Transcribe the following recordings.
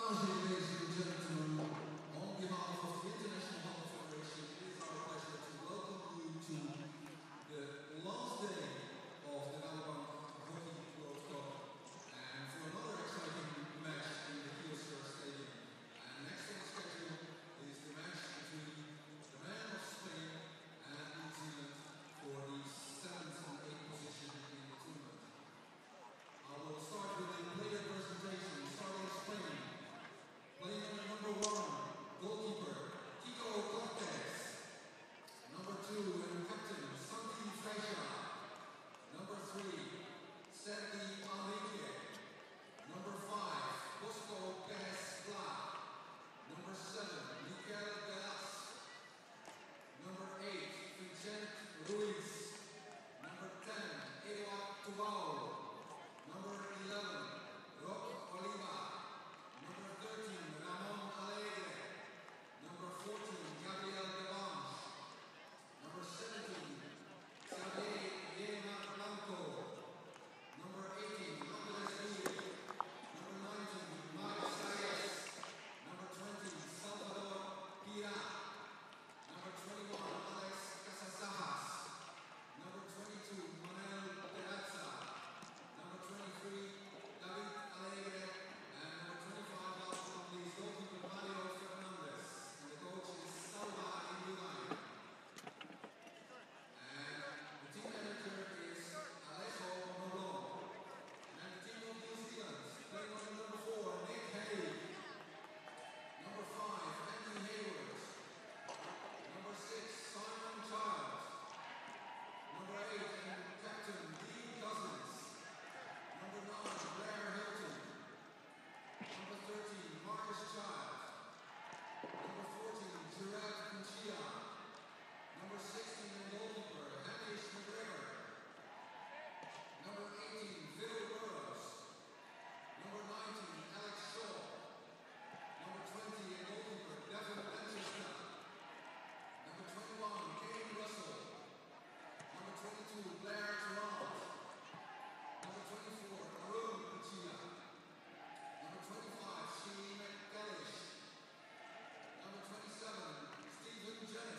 Ladies and gentlemen, on behalf of the International Hockey Federation, it is our pleasure to welcome you to the last day of the Rabobank Hockey World Cup and for another exciting match in the Hague Stadium. And next on the schedule is the match between the man of Spain and New Zealand for the 7th and 8th position in the tournament. I will start with the player presentation, starting with Spain. Playing number 1, goalkeeper, Kiko Cortez. Number 2, and captain, Santi Frecha. Number 3, Sandy Hague. Number 5, Bosco Perez Bla. Number 7, Miguel Galas. Number 8, Vincent Ruiz. Number 10, Eduard Tubao. Number 11, Rob Oliva. Number 13, Ramon Hague. Number 14, Gabriel Devanche. Number 17, Xavier Yena Blanco. Number 18, Andres Lee. Number 19, Mario Sayas. Number 20, Salvador Pira. Number 21, Alex Casasajas. Number 22, Manuel Perazza. Number 23, David Alegre. Number 16, and goalkeeper, Hamish McGregor. Number 18, Phil Burrows. Number 19, Alex Shaw. Number 20, and goalkeeper, Devin Manchester. Number 21, Kane Russell. Number 22, Blair Tarrant. Number 24, Arun Pachia. Number 25, Shane McCallish. Number 27, Stephen Jennings.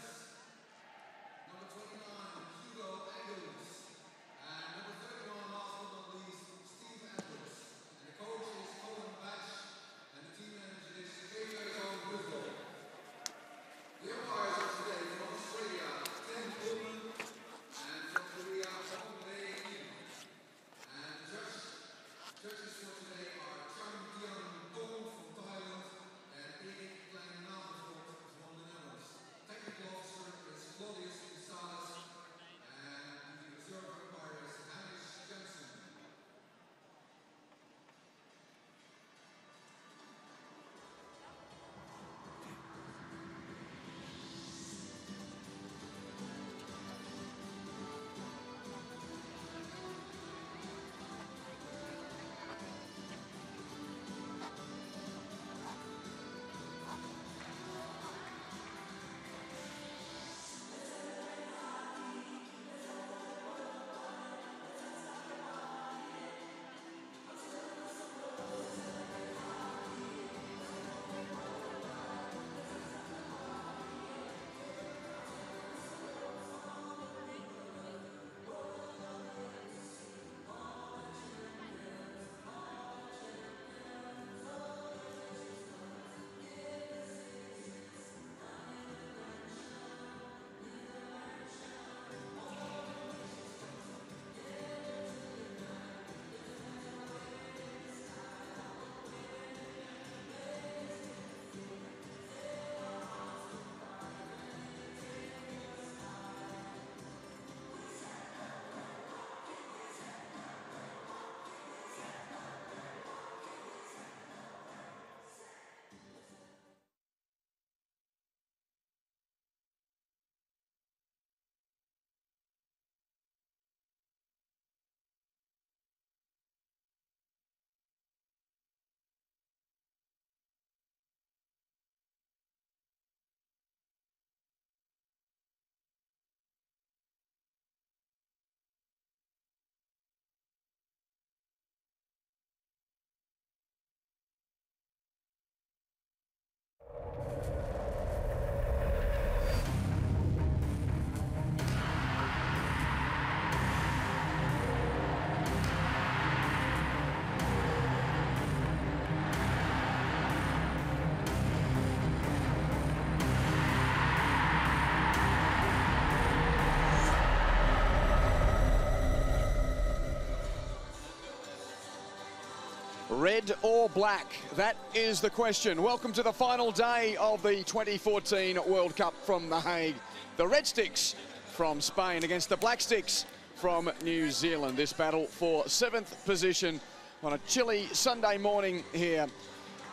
Red or black? That is the question. Welcome to the final day of the 2014 World Cup from The Hague. The Red Sticks from Spain against the Black Sticks from New Zealand. This battle for 7th position on a chilly Sunday morning here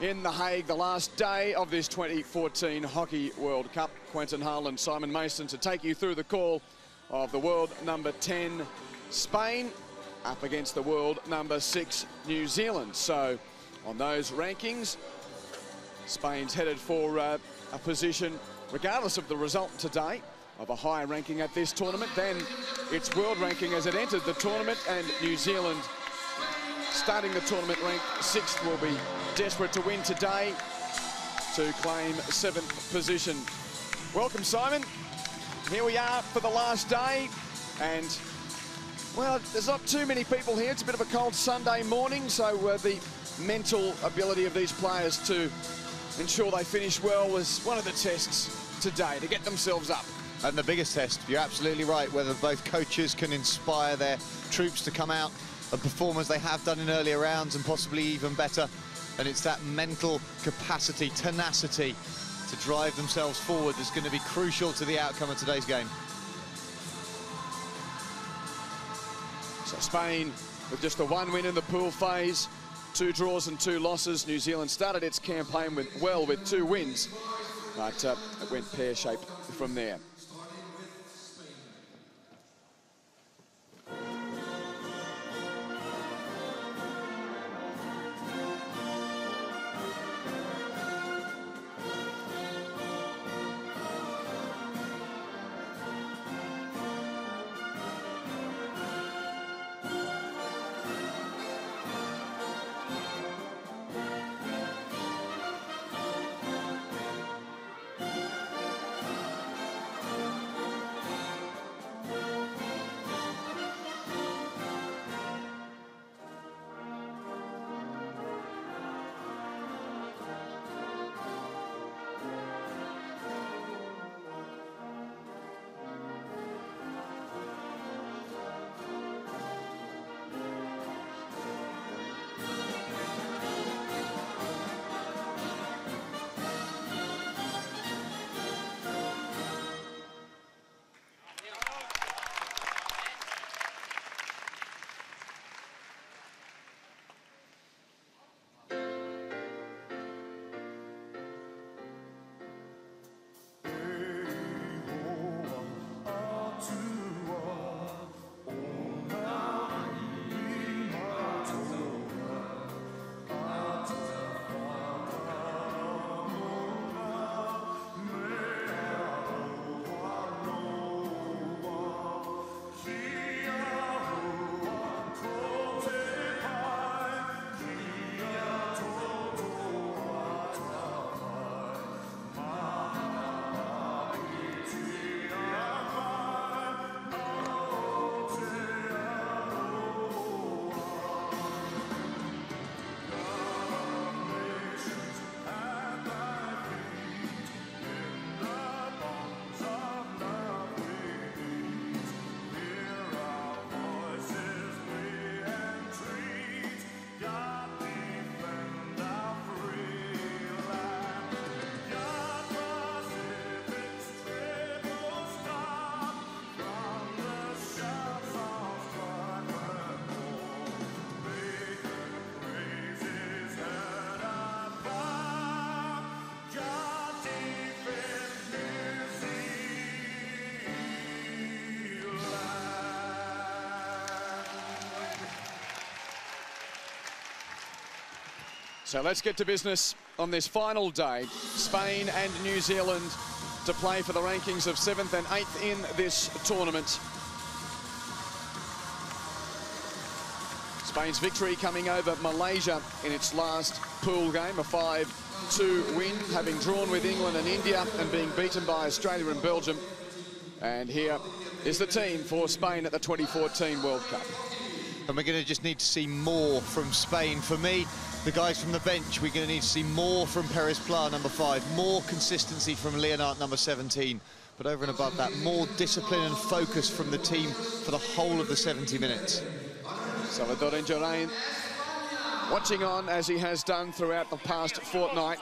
in The Hague, the last day of this 2014 Hockey World Cup. Quentin Hull and Simon Mason to take you through the call of the world number 10 Spain up against the world number 6 New Zealand. So on those rankings, Spain's headed for a position, regardless of the result today, of a higher ranking at this tournament than its world ranking as it entered the tournament, and New Zealand starting the tournament ranked 6th will be desperate to win today to claim 7th position. Welcome, Simon. Here we are for the last day, and well, there's not too many people here. It's a bit of a cold Sunday morning, so the mental ability of these players to ensure they finish well was one of the tests today, to get themselves up. And the biggest test, you're absolutely right, whether both coaches can inspire their troops to come out and perform as they have done in earlier rounds, and possibly even better. And it's that mental capacity, tenacity to drive themselves forward that's going to be crucial to the outcome of today's game. So Spain with just the 1 win in the pool phase, 2 draws and 2 losses. New Zealand started its campaign with 2 wins, but it went pear-shaped from there. So let's get to business on this final day. Spain and New Zealand to play for the rankings of 7th and 8th in this tournament. Spain's victory coming over Malaysia in its last pool game, a 5-2 win, having drawn with England and India and being beaten by Australia and Belgium. And here is the team for Spain at the 2014 World Cup. And we're going to just need to see more from Spain. For me, the guys from the bench, we're going to need to see more from Perez Pla, number 5, more consistency from Leonard, number 17. But over and above that, more discipline and focus from the team for the whole of the 70 minutes. Salvador Engerain watching on as he has done throughout the past fortnight.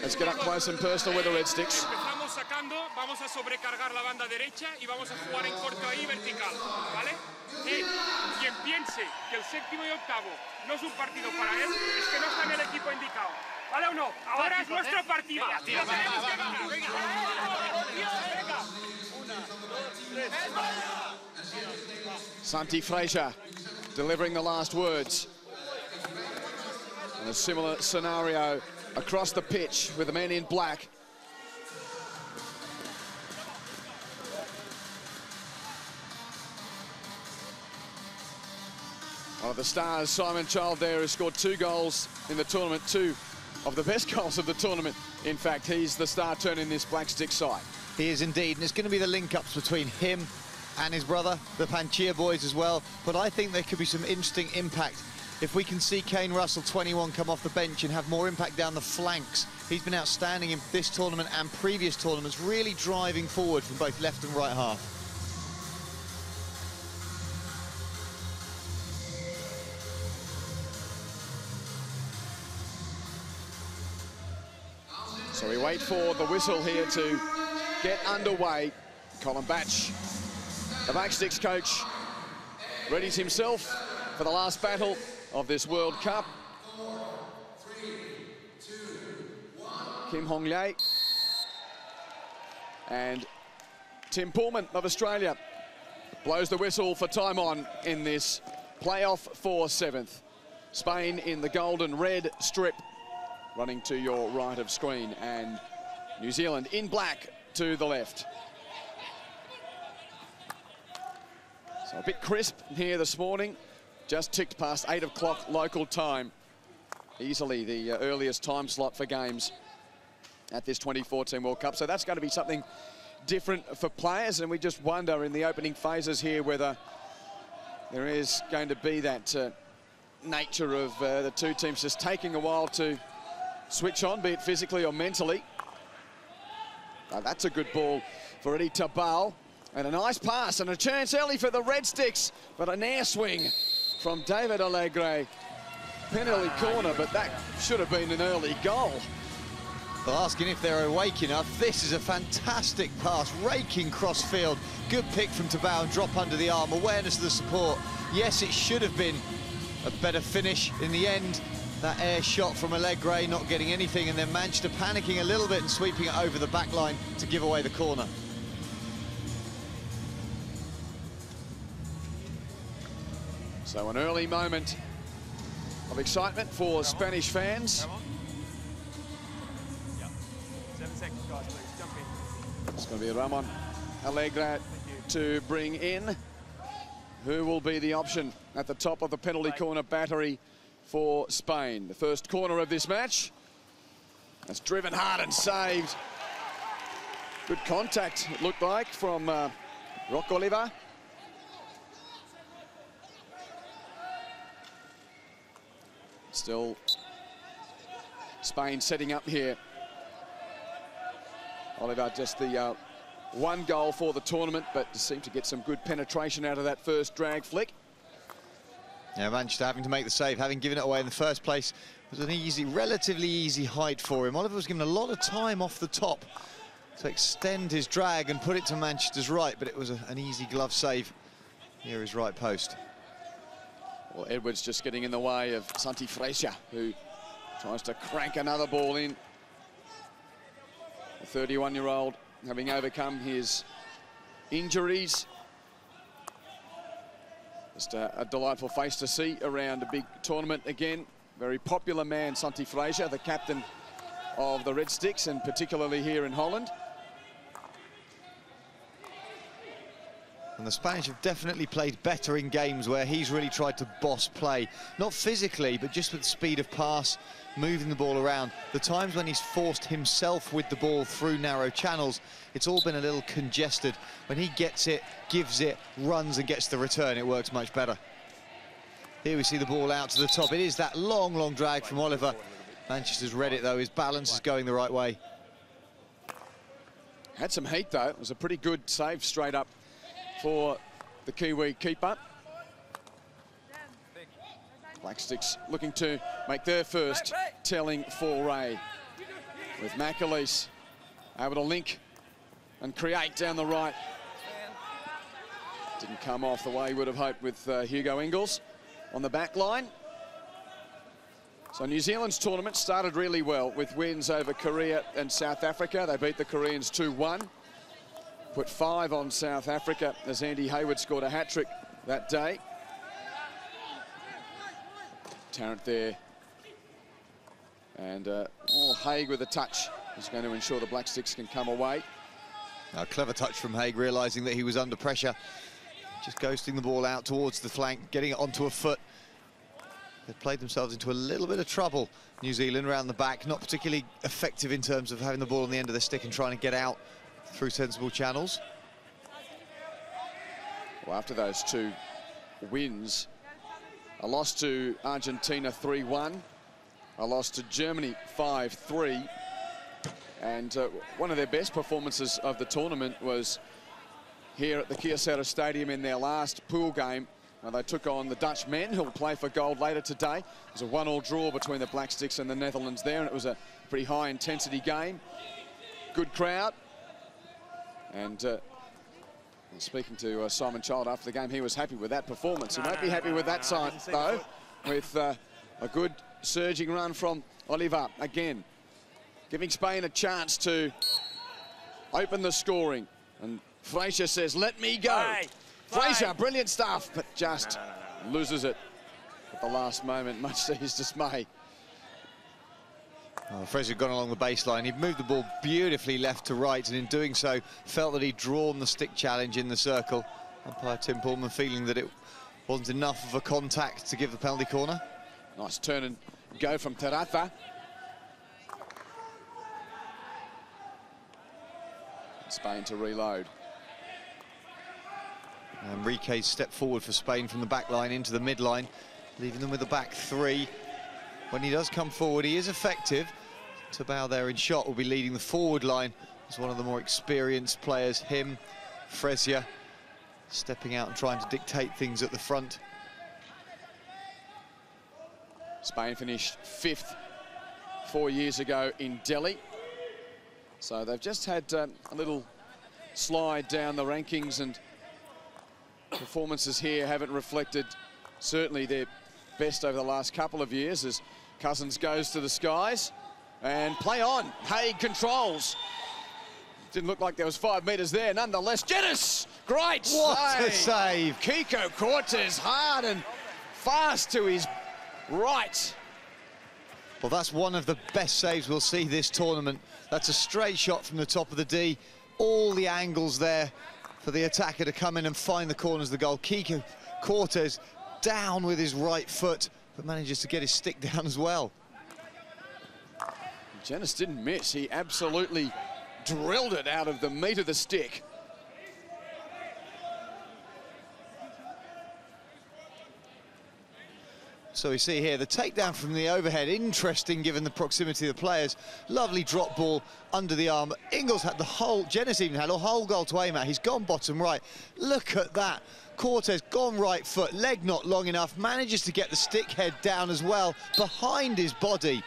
Let's get up close and personal with the Red Sticks. Empezamos sacando, vamos a sobrecargar la banda derecha y vamos a jugar en corto ahí vertical, ¿vale? Quien piense que el séptimo y octavo no es un partido para él, es que no está en el equipo indicado. ¿Vale o no? Ahora es nuestro partido. Lo tenemos que ganar. Venga. Santi Fraser delivering the last words. And a similar scenario across the pitch with the men in black. One of the stars, Simon Child there, has scored 2 goals in the tournament, 2 of the best goals of the tournament. In fact, he's the star turning this Black Stick side. He is indeed, and it's going to be the link-ups between him and his brother, the Panchia boys as well. But I think there could be some interesting impact if we can see Kane Russell, 21, come off the bench and have more impact down the flanks. He's been outstanding in this tournament and previous tournaments, really driving forward from both left and right half. So we wait for the whistle here to get underway. Colin Batch, the Black Sticks coach, readies himself for the last battle of this World Cup. Kim Hong Lei and Tim Pullman of Australia blows the whistle for time on in this playoff for 7th. Spain in the golden red strip, running to your right of screen, and New Zealand in black to the left. So a bit crisp here this morning, just ticked past 8 o'clock local time. Easily the earliest time slot for games at this 2014 World Cup. So that's going to be something different for players, and we just wonder in the opening phases here whether there is going to be that nature of the two teams just taking a while to switch on, be it physically or mentally. Now that's a good ball for Eddie Tabal, and a nice pass and a chance early for the Red Sticks, but an air swing from David Allegre. Penalty corner, but that should have been an early goal. Well, asking if they're awake enough, this is a fantastic pass, raking cross field. Good pick from Tabao and drop under the arm, awareness of the support. Yes, it should have been a better finish in the end. That air shot from Allegre, not getting anything, and then Manchester panicking a little bit and sweeping it over the back line to give away the corner. So an early moment of excitement for Spanish fans. 7 seconds, guys, please. Jump in. It's going to be Ramon Allegre to bring in. Who will be the option at the top of the penalty corner battery for Spain? The first corner of this match. That's driven hard and saved. Good contact, it looked like, from Rock Oliver. Still Spain setting up here. Oliver just the 1 goal for the tournament, but seemed to get some good penetration out of that first drag flick. Yeah, Manchester having to make the save, having given it away in the first place. It was an easy, relatively easy height for him. Oliver was given a lot of time off the top to extend his drag and put it to Manchester's right, but it was an easy glove save near his right post. Well, Edwards just getting in the way of Santi Fraser, who tries to crank another ball in. The 31-year-old having overcome his injuries. Just a delightful face to see around a big tournament again. Very popular man, Santi Fraser, the captain of the Red Sticks, and particularly here in Holland. And the Spanish have definitely played better in games where he's really tried to boss play. Not physically, but just with speed of pass, moving the ball around. The times when he's forced himself with the ball through narrow channels, it's all been a little congested. When he gets it, gives it, runs and gets the return, it works much better. Here we see the ball out to the top. It is that long, long drag from Oliver. Manchester's read it, though. His balance is going the right way. Had some heat, though. It was a pretty good save straight up for the Kiwi keeper. Black Sticks looking to make their first telling foray, with McAleese able to link and create down the right. Didn't come off the way he would have hoped with Hugo Ingles on the back line. So New Zealand's tournament started really well with wins over Korea and South Africa. They beat the Koreans 2-1. Put 5 on South Africa as Andy Hayward scored a hat-trick that day. Tarrant there. And Hague with a touch is going to ensure the Black Sticks can come away. A clever touch from Hague, realising that he was under pressure. Just ghosting the ball out towards the flank, getting it onto a foot. They've played themselves into a little bit of trouble, New Zealand, around the back. Not particularly effective in terms of having the ball on the end of the stick and trying to get out through sensible channels. Well, after those 2 wins, a loss to Argentina 3-1, a loss to Germany 5-3, and one of their best performances of the tournament was here at the Kyocera Stadium in their last pool game. They took on the Dutch men, who will play for gold later today. It was a 1-1 draw between the Black Sticks and the Netherlands there, and it was a pretty high-intensity game. Good crowd. And speaking to Simon Child after the game, he was happy with that performance. He won't be happy with that side, though, with a good surging run from Oliver again, giving Spain a chance to open the scoring. And Fraser says, "Let me go." Fraser, brilliant stuff, but just loses it at the last moment, much to his dismay. Oh, Fraser had gone along the baseline. He'd moved the ball beautifully left to right, and in doing so, felt that he'd drawn the stick challenge in the circle. Umpire Tim Pullman feeling that it wasn't enough of a contact to give the penalty corner. Nice turn and go from Tarafa. Spain to reload. Enrique's step forward for Spain from the back line into the midline, leaving them with a back 3. When he does come forward, he is effective. Tabao there in shot will be leading the forward line as one of the more experienced players. Him, Frazier, stepping out and trying to dictate things at the front. Spain finished 5th 4 years ago in Delhi. So they've just had a little slide down the rankings, and performances here haven't reflected certainly their best over the last couple of years, as Cousins goes to the skies and play on. Hague controls. Didn't look like there was 5 metres there. Nonetheless, Jettis, great What a save. Kiko Cortez hard and fast to his right. Well, that's one of the best saves we'll see this tournament. That's a straight shot from the top of the D. All the angles there for the attacker to come in and find the corners of the goal. Kiko Cortez down with his right foot, but manages to get his stick down as well. Jettis didn't miss. He absolutely drilled it out of the meat of the stick. So we see here the takedown from the overhead. Interesting given the proximity of the players. Lovely drop ball under the arm. Ingles had the whole, Jettis even had a whole goal to aim at. He's gone bottom right. Look at that. Cortez gone right foot, leg not long enough, manages to get the stick head down as well, behind his body.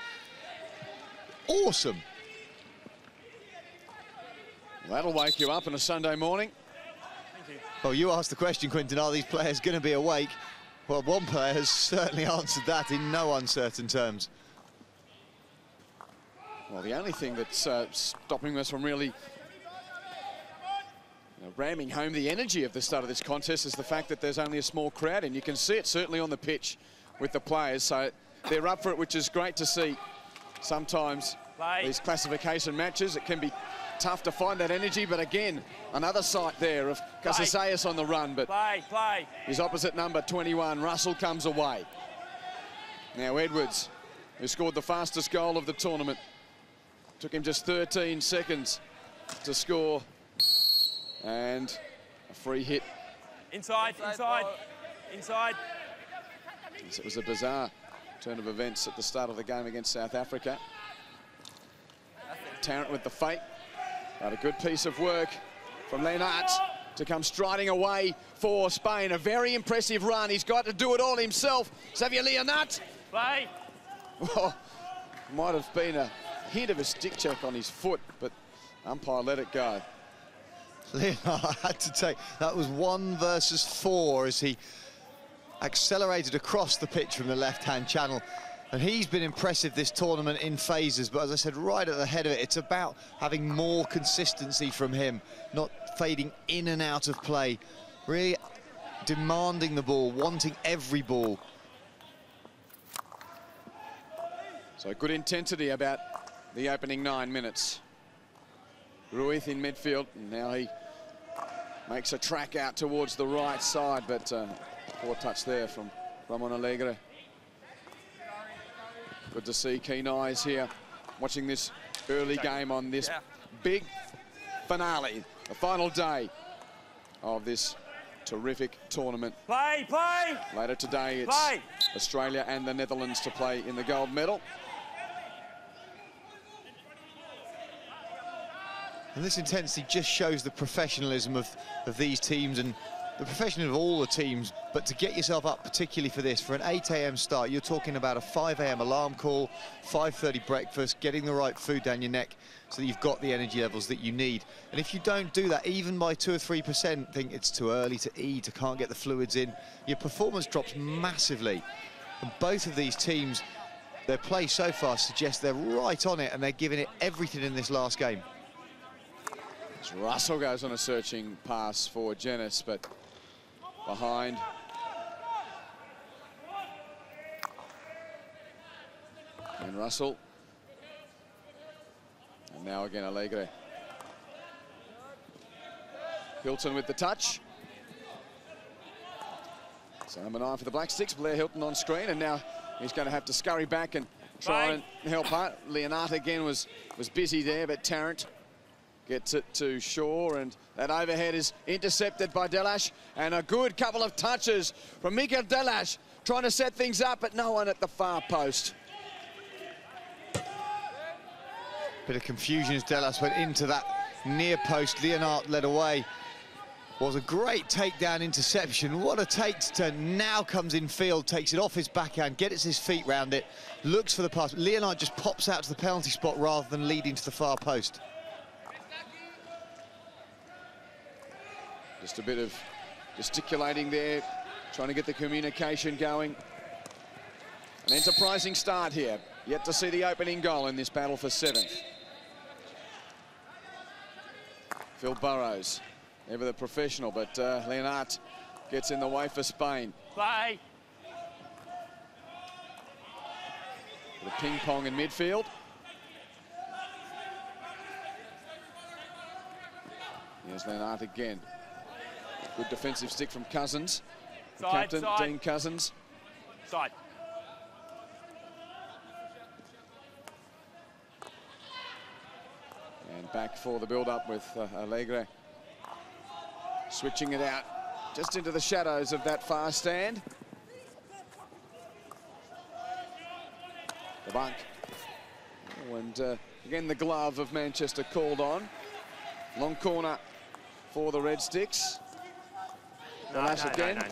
Awesome. That'll wake you up on a Sunday morning. Thank you. Well, you asked the question, Quinton, are these players going to be awake? Well, one player has certainly answered that in no uncertain terms. Well, the only thing that's stopping us from really ramming home the energy of the start of this contest is the fact that there's only a small crowd, and you can see it certainly on the pitch with the players. So they're up for it, which is great to see. Sometimes these classification matches, it can be tough to find that energy, but again, another sight there of Casasayas on the run, but his opposite number, 21, Russell, comes away. Now Edwards, who scored the fastest goal of the tournament, took him just 13 seconds to score, and a free hit. Inside. It was a bizarre turn of events at the start of the game against South Africa. Tarrant with the fake. But a good piece of work from Lennart. to come striding away for Spain. A very impressive run. He's got to do it all himself. Xavier Leonard. Play. Oh, might have been a hint of a stick check on his foot, but umpire let it go. Leonard had to take, that was 1 versus 4 as he accelerated across the pitch from the left-hand channel. And he's been impressive this tournament in phases, but as I said, right at the head of it, it's about having more consistency from him, not fading in and out of play, really demanding the ball, wanting every ball. So good intensity about the opening 9 minutes. Ruiz in midfield, and now he makes a track out towards the right side, but poor touch there from Ramon Alegre. Good to see keen eyes here, watching this early game on this big finale, the final day of this terrific tournament. Play. Later today, it's Australia and the Netherlands to play in the gold medal. And this intensity just shows the professionalism of these teams and the professionalism of all the teams. But to get yourself up, particularly for this, for an 8 AM start, you're talking about a 5 AM alarm call, 5:30 breakfast, getting the right food down your neck so that you've got the energy levels that you need. And if you don't do that, even by 2 or 3%, think it's too early to eat, I can't get the fluids in, your performance drops massively. And both of these teams, their play so far suggests they're right on it and they're giving it everything in this last game. As Russell goes on a searching pass for Jenis, but behind. And Russell. And now again Alegre. Hilton with the touch. So number 9 for the Black Sticks, Blair Hilton on screen, and now he's going to have to scurry back and try and help out. Leonard again was busy there, but Tarrant gets it to Shaw, and that overhead is intercepted by Delash, and a good couple of touches from Mikael Delash, trying to set things up, but no one at the far post. Bit of confusion as Delash went into that near post. Leonard led away. Was a great takedown interception. What a take to now comes in field, takes it off his backhand, gets his feet round it, looks for the pass. Leonard just pops out to the penalty spot rather than leading to the far post. Just a bit of gesticulating there, trying to get the communication going. An enterprising start here. Yet to see the opening goal in this battle for 7th. Phil Burrows, ever the professional, but Leonard gets in the way for Spain. Play. The ping pong in midfield. Here's Leonard again. Good defensive stick from Cousins. The captain, Dean Cousins. Side. And back for the build-up with Alegre. Switching it out just into the shadows of that far stand. The bunk. Oh, and again, the glove of Manchester called on. Long corner for the Red Sticks. Delash again.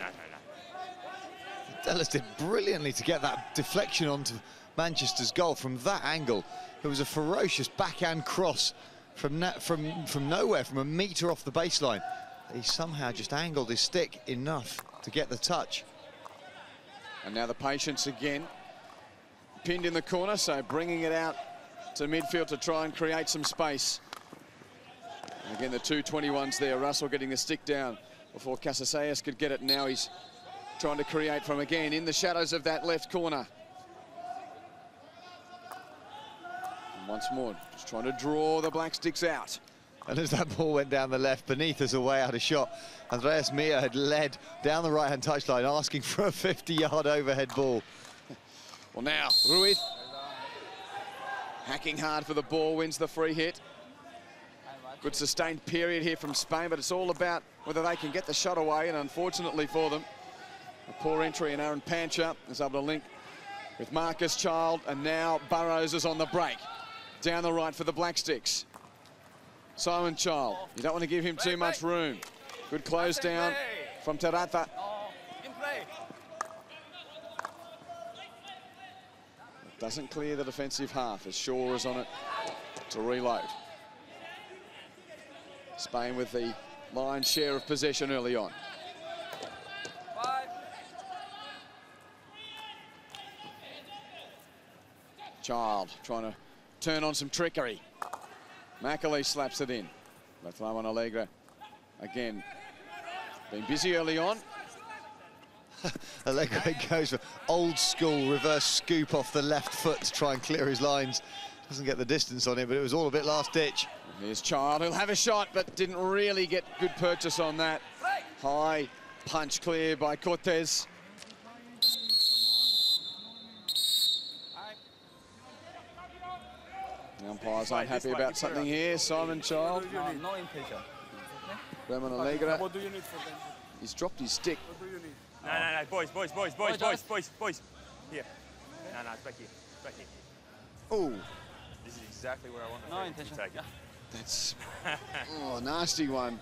Delash did brilliantly to get that deflection onto Manchester's goal from that angle. It was a ferocious backhand cross from nowhere, from a metre off the baseline. He somehow just angled his stick enough to get the touch. And now the patience again. Pinned in the corner, so bringing it out to midfield to try and create some space. And again, the 221s there. Russell getting the stick down before Casasayas could get it. Now he's trying to create from again in the shadows of that left corner. And once more, just trying to draw the Black Sticks out. And as that ball went down the left, beneath us, away out of shot, Andreas Mia had led down the right-hand touchline, asking for a 50-yard overhead ball. Well, now, Ruiz, hacking hard for the ball, wins the free hit. Good sustained period here from Spain, but it's all about whether they can get the shot away, and unfortunately for them, a poor entry, and Aaron Pancher is able to link with Marcus Child, and now Burrows is on the break. Down the right for the Black Sticks. Simon Child, you don't want to give him too much room. Good close down from Terata. Doesn't clear the defensive half as Shaw is on it to reload. Spain with the lion's share of possession early on. Child trying to turn on some trickery. Macaulay slaps it in. Left arm on Allegra. Again, been busy early on. Allegro goes for old school reverse scoop off the left foot to try and clear his lines. Doesn't get the distance on it, but it was all a bit last ditch. Here's Child, he'll have a shot, but didn't really get good purchase on that. High punch clear by Cortez. The umpires aren't happy about something here. Simon Child. No intention. Ramon Allegra. What do you need for them? He's dropped his stick. What do you need? No, boys. Here. No, it's back here. Back here. Oh, This is exactly where I want to No intention. take it. that's a nasty one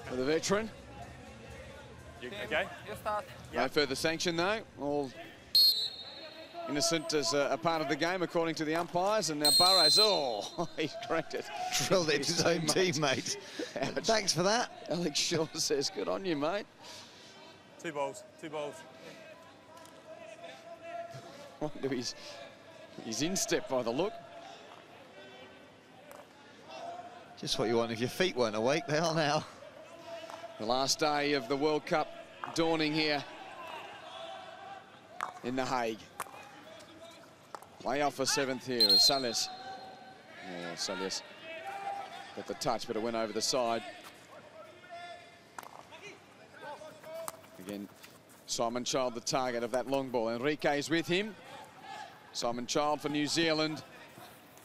for the veteran. You, okay? You start. No further sanction though. All innocent as a part of the game according to the umpires. And now Burrows, oh, he's cracked it. Drilled it to his own teammate. Ouch. Thanks for that. Alex Shaw says, good on you, mate. 2 balls. Wonder he's in step by the look. Just what you want. If your feet weren't awake, they are now. The last day of the World Cup dawning here in The Hague. Way off for 7th here is Salas. Yeah, Salas got the touch, but it went over the side. Again, Simon Child the target of that long ball. Enrique's with him. Simon Child for New Zealand.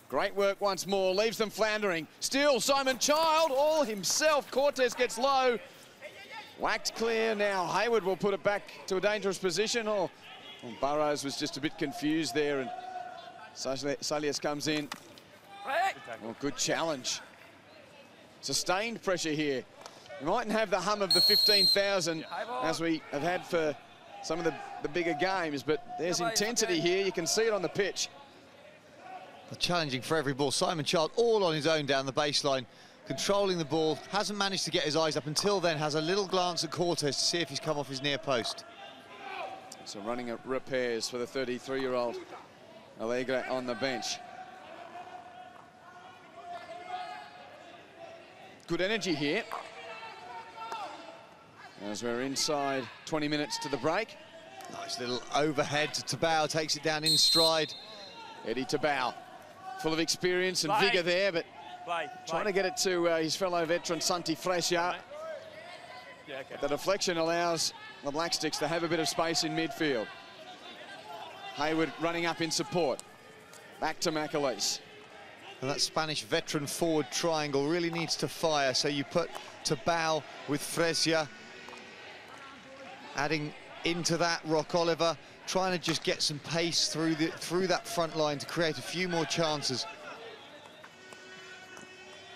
Great work once more, leaves them floundering. Still Simon Child, all himself. Cortez gets low. Whacked clear now. Hayward will put it back to a dangerous position. Oh, Burrows was just a bit confused there, and Salias comes in. Oh, good challenge. Sustained pressure here. We mightn't have the hum of the 15,000 as we have had for some of the bigger games, but there's intensity here. You can see it on the pitch. Challenging for every ball. Simon Child all on his own down the baseline, controlling the ball. Hasn't managed to get his eyes up until then. Has a little glance at Cortez to see if he's come off his near post. So running at repairs for the 33-year-old Allegra on the bench. Good energy here. As we're inside 20 minutes to the break. Nice little overhead to Tabao, takes it down in stride. Eddie Tabao, full of experience and vigour there, but trying to get it to his fellow veteran Santi Fresia. Yeah, okay. The deflection allows the Black Sticks to have a bit of space in midfield. Hayward running up in support. Back to Macaulay. And that Spanish veteran forward triangle really needs to fire, so you put Tabao with Fresia. Adding into that Rock Oliver, trying to just get some pace through that front line to create a few more chances.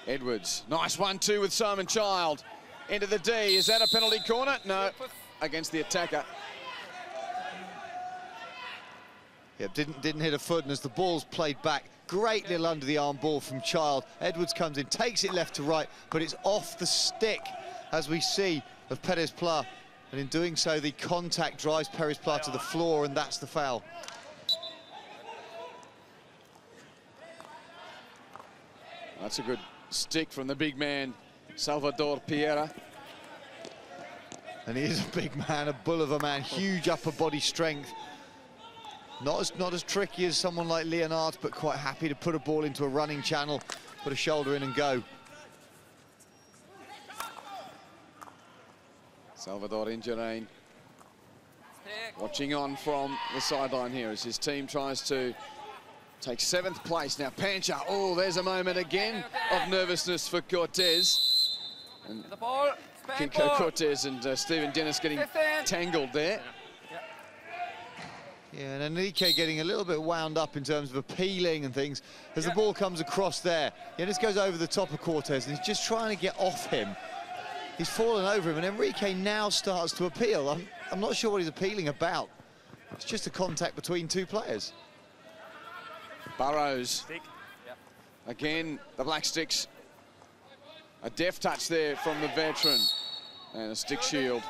Edwards, nice 1-2 with Simon Child. Into the D, is that a penalty corner? No, against the attacker. Yeah, didn't hit a foot, and as the ball's played back, great little under the arm ball from Child. Edwards comes in, takes it left to right, but it's off the stick, as we see, of Perez Pla. And in doing so, the contact drives Perez Pla to the floor, and that's the foul. That's a good stick from the big man, Salvador Piera. And he is a big man, a bull of a man, huge upper body strength. Not as tricky as someone like Leonard, but quite happy to put a ball into a running channel, put a shoulder in and go. Salvador Indurain watching on from the sideline here as his team tries to take 7th place. Now Pancha, oh, there's a moment again of nervousness for Cortez. And The ball. Kinko Cortez and Stephen Dennis getting tangled there. Yeah, and Enrique getting a little bit wound up in terms of appealing and things as the ball comes across there. Yeah, this goes over the top of Cortez, and he's just trying to get off him. He's fallen over him, and Enrique now starts to appeal. I'm not sure what he's appealing about. It's just a contact between two players. Burrows. Again, the Black Sticks. A deft touch there from the veteran. And a stick shield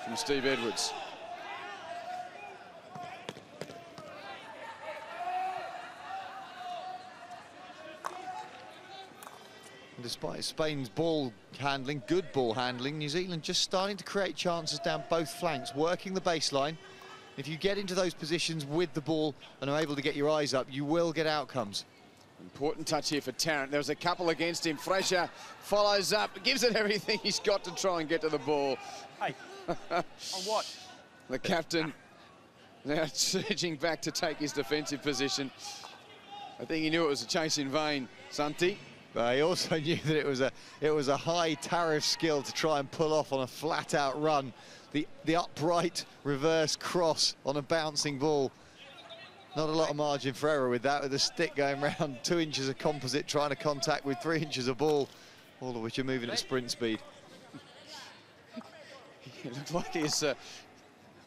from Steve Edwards. Despite Spain's ball handling, good ball handling, New Zealand just starting to create chances down both flanks, working the baseline. If you get into those positions with the ball and are able to get your eyes up, you will get outcomes. Important touch here for Tarrant. There was a couple against him. Fraser follows up, gives it everything he's got to try and get to the ball. Hey, on what? The captain now surging back to take his defensive position. I think he knew it was a chase in vain, Santi. He also knew that it was a high tariff skill to try and pull off on a flat-out run. The upright reverse cross on a bouncing ball. Not a lot of margin for error with that, with the stick going round 2 inches of composite, trying to contact with 3 inches of ball, all of which are moving at sprint speed. It looks like he's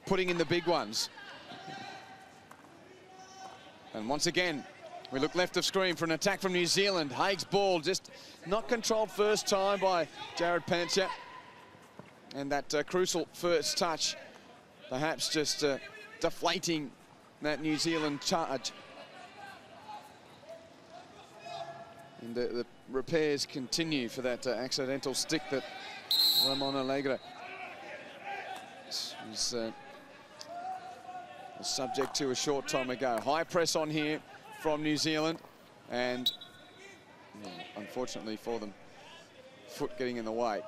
putting in the big ones. And once again, we look left of screen for an attack from New Zealand. Hague's ball just not controlled first time by Jared Pancher. And that crucial first touch, perhaps just deflating that New Zealand charge. And the repairs continue for that accidental stick that Ramon Alegre was subject to a short time ago. High press on here from New Zealand, and unfortunately for them, foot getting in the way.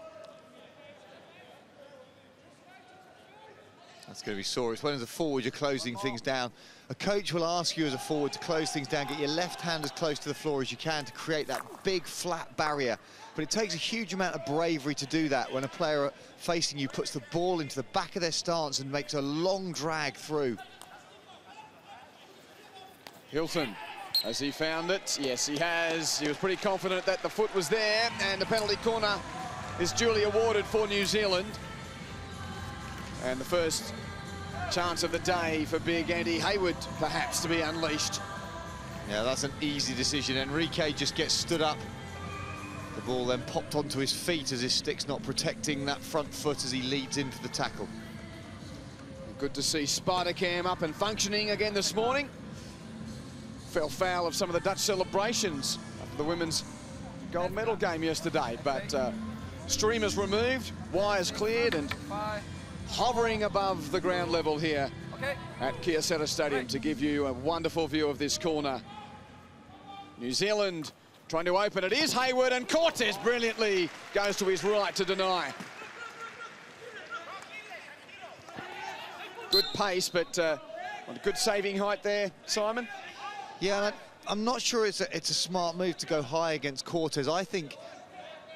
That's going to be sore. It's when as a forward you're closing things down. A coach will ask you as a forward to close things down, get your left hand as close to the floor as you can to create that big flat barrier. But it takes a huge amount of bravery to do that when a player facing you puts the ball into the back of their stance and makes a long drag through. Hilton, has he found it? Yes, he has. He was pretty confident that the foot was there, and the penalty corner is duly awarded for New Zealand. And the first chance of the day for big Andy Hayward, perhaps, to be unleashed. Yeah, that's an easy decision. Enrique just gets stood up. The ball then popped onto his feet as his stick's not protecting that front foot as he leads into the tackle. Good to see Spider Cam up and functioning again this morning. Fell foul of some of the Dutch celebrations after the women's gold medal game yesterday, but streamers removed, wires cleared, and hovering above the ground level here at Kyocera Stadium to give you a wonderful view of this corner. New Zealand trying to open. It is Hayward, and Cortez brilliantly goes to his right to deny. Good pace, but a good saving height there, Simon. Yeah, I'm not sure it's a smart move to go high against Cortez. I think,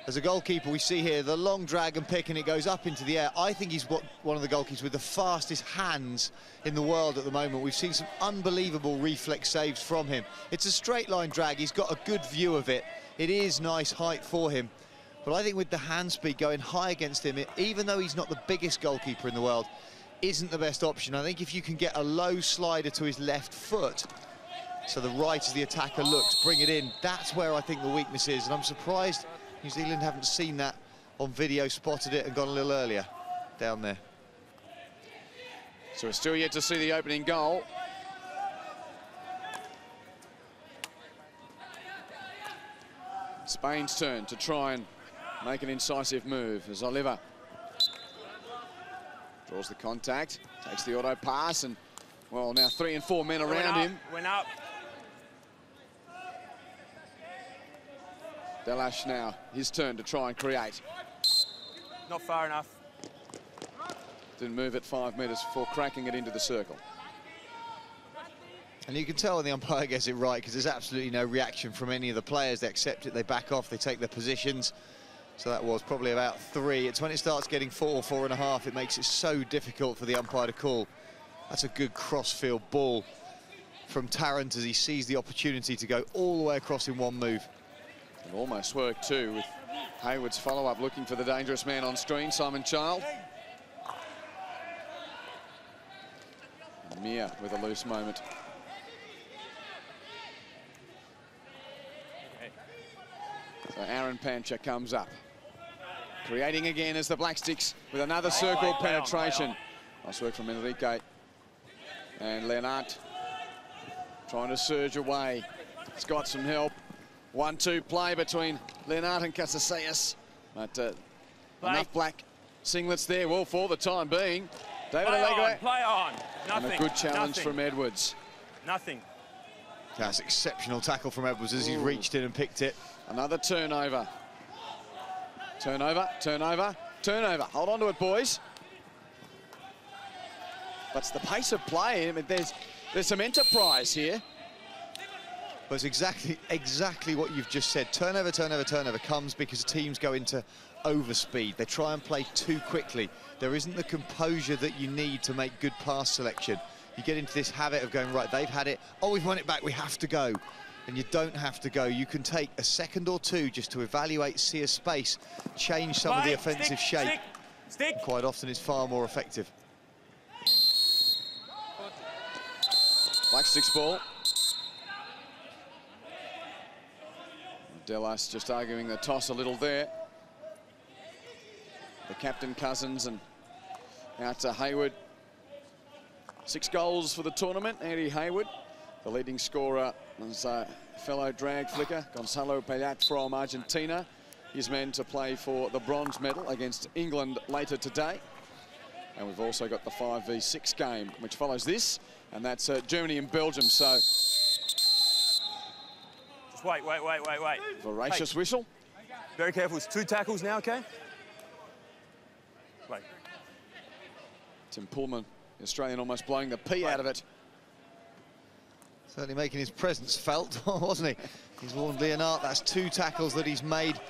as a goalkeeper, we see here the long drag and pick, and it goes up into the air. I think he's one of the goalkeepers with the fastest hands in the world at the moment. We've seen some unbelievable reflex saves from him. It's a straight line drag. He's got a good view of it. It is nice height for him. But I think with the hand speed going high against him, even though he's not the biggest goalkeeper in the world, isn't the best option. I think if you can get a low slider to his left foot, so the right as the attacker looks, bring it in, that's where I think the weakness is. And I'm surprised New Zealand haven't seen that on video, spotted it and gone a little earlier down there. So we're still yet to see the opening goal. Spain's turn to try and make an incisive move as Oliver draws the contact, takes the auto pass, and well, now 3 and 4 men around him. Went up. Delash now, his turn to try and create. Not far enough. Didn't move it 5 metres before cracking it into the circle. And you can tell when the umpire gets it right, because there's absolutely no reaction from any of the players. They accept it, they back off, they take their positions. So that was probably about 3. It's when it starts getting 4, 4.5, it makes it so difficult for the umpire to call. That's a good cross-field ball from Tarrant as he sees the opportunity to go all the way across in one move. It almost worked too, with Hayward's follow-up looking for the dangerous man on screen, Simon Child. Mia with a loose moment. So Aaron Pancha comes up. Creating again as the Black Sticks with another circle penetration. Nice work from Enrique. And Leonard trying to surge away. He's got some help. 1-2 play between Leonard and Casaseas. But enough black singlets there, well, for the time being. David Allegre. Play on. Nothing. And a good challenge from Edwards. Nothing. That's exceptional tackle from Edwards as he reached in and picked it. Another turnover. Turnover, turnover, turnover. Hold on to it, boys. But it's the pace of play. I mean, there's some enterprise here. But it's exactly what you've just said. Turnover, turnover, turnover comes because teams go into overspeed. They try and play too quickly. There isn't the composure that you need to make good pass selection. You get into this habit of going, right, they've had it. Oh, we've won it back, we have to go. And you don't have to go. You can take a second or two just to evaluate, see a space, change some of the offensive shape. Stick. Quite often it's far more effective. Black Sticks ball. Delas just arguing the toss a little there. The captain Cousins and out to Hayward. 6 goals for the tournament, Andy Hayward. The leading scorer was fellow drag flicker, Gonzalo Pellat from Argentina. His men to play for the bronze medal against England later today. And we've also got the 5v6 game, which follows this, and that's Germany and Belgium. So, Just wait. voracious whistle. Very careful. It's 2 tackles now, okay? Wait. Tim Pullman, the Australian, almost blowing the pee out of it. Certainly making his presence felt, wasn't he? He's warned Leonard. That's 2 tackles that he's made,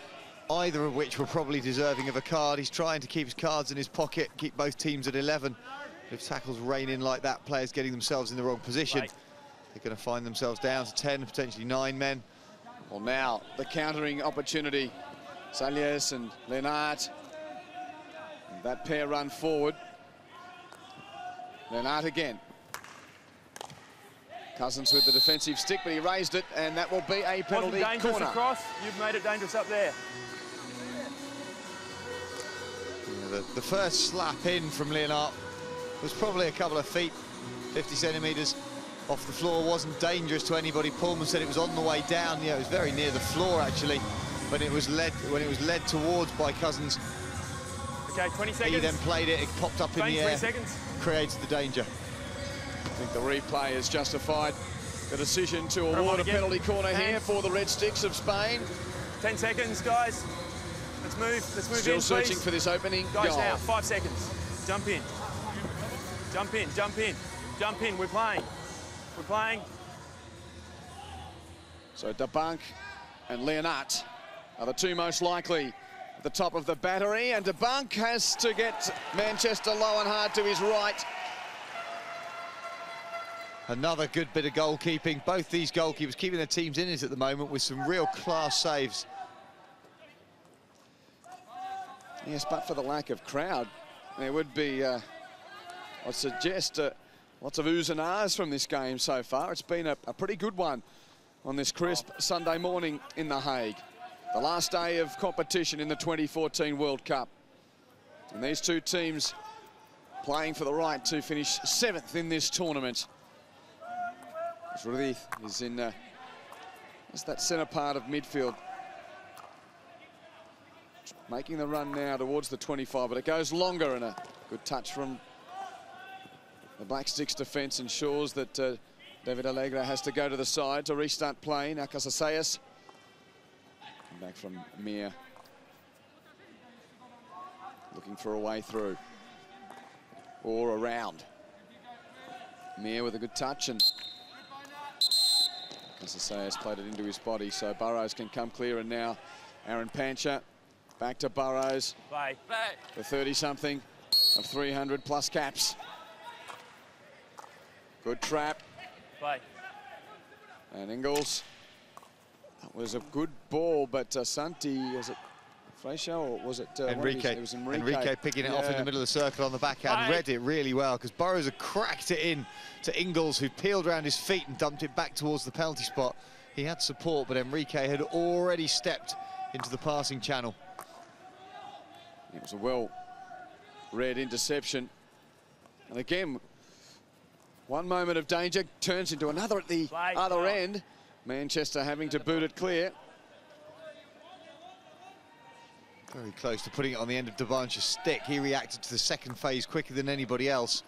either of which were probably deserving of a card. He's trying to keep his cards in his pocket, keep both teams at 11. If tackles rain in like that, players getting themselves in the wrong position, they're going to find themselves down to 10, potentially 9 men. Well, now the countering opportunity. Salias and Leonard. And that pair run forward. Leonard again. Cousins with the defensive stick, but he raised it, and that will be a penalty dangerous corner. across. You've made it dangerous up there. Yeah, the first slap in from Leonard was probably a couple of feet, 50 centimetres off the floor. Wasn't dangerous to anybody. Pullman said it was on the way down. Yeah, it was very near the floor actually when it was led towards by Cousins. Okay, 20 seconds. He then played it. It popped up in the air. 20 seconds. Creates the danger. I think the replay has justified the decision to award a penalty corner here for the Red Sticks of Spain. 10 seconds, guys. Let's move Still in, searching please. for this opening Guys, goal. now, 5 seconds. Jump in. Jump in, jump in. Jump in, we're playing. We're playing. So DeBank and Leonard are the 2 most likely at the top of the battery, and DeBank has to get Manchester low and hard to his right. Another good bit of goalkeeping. Both these goalkeepers keeping their teams in it at the moment with some real class saves. Yes, but for the lack of crowd, there would be, I'd suggest, lots of oohs and ahs from this game so far. It's been a pretty good one on this crisp Sunday morning in The Hague. The last day of competition in the 2014 World Cup. And these 2 teams playing for the right to finish 7th in this tournament. Ruiz is in just that centre part of midfield. Making the run now towards the 25, but it goes longer, and a good touch from the Black Sticks defence ensures that David Allegre has to go to the side to restart play. Now Casaseas. Back from Mir. Looking for a way through. Or around. Mir with a good touch, and Casaseas played it into his body, so Burrows can come clear, and now Aaron Pancha back to Burrows. Play. The 30-something of 300 plus caps. Good trap. Play. And Ingles. That was a good ball, but Santi, was it Fraser or was it Enrique? It was Enrique. Enrique picking it off in the middle of the circle on the backhand. Read it really well, because Burrows had cracked it in to Ingles, who peeled around his feet and dumped it back towards the penalty spot. He had support, but Enrique had already stepped into the passing channel. It was a well-read interception. And again, one moment of danger turns into another at the other end. Manchester having to boot it clear. Very close to putting it on the end of Devanche's stick. He reacted to the second phase quicker than anybody else.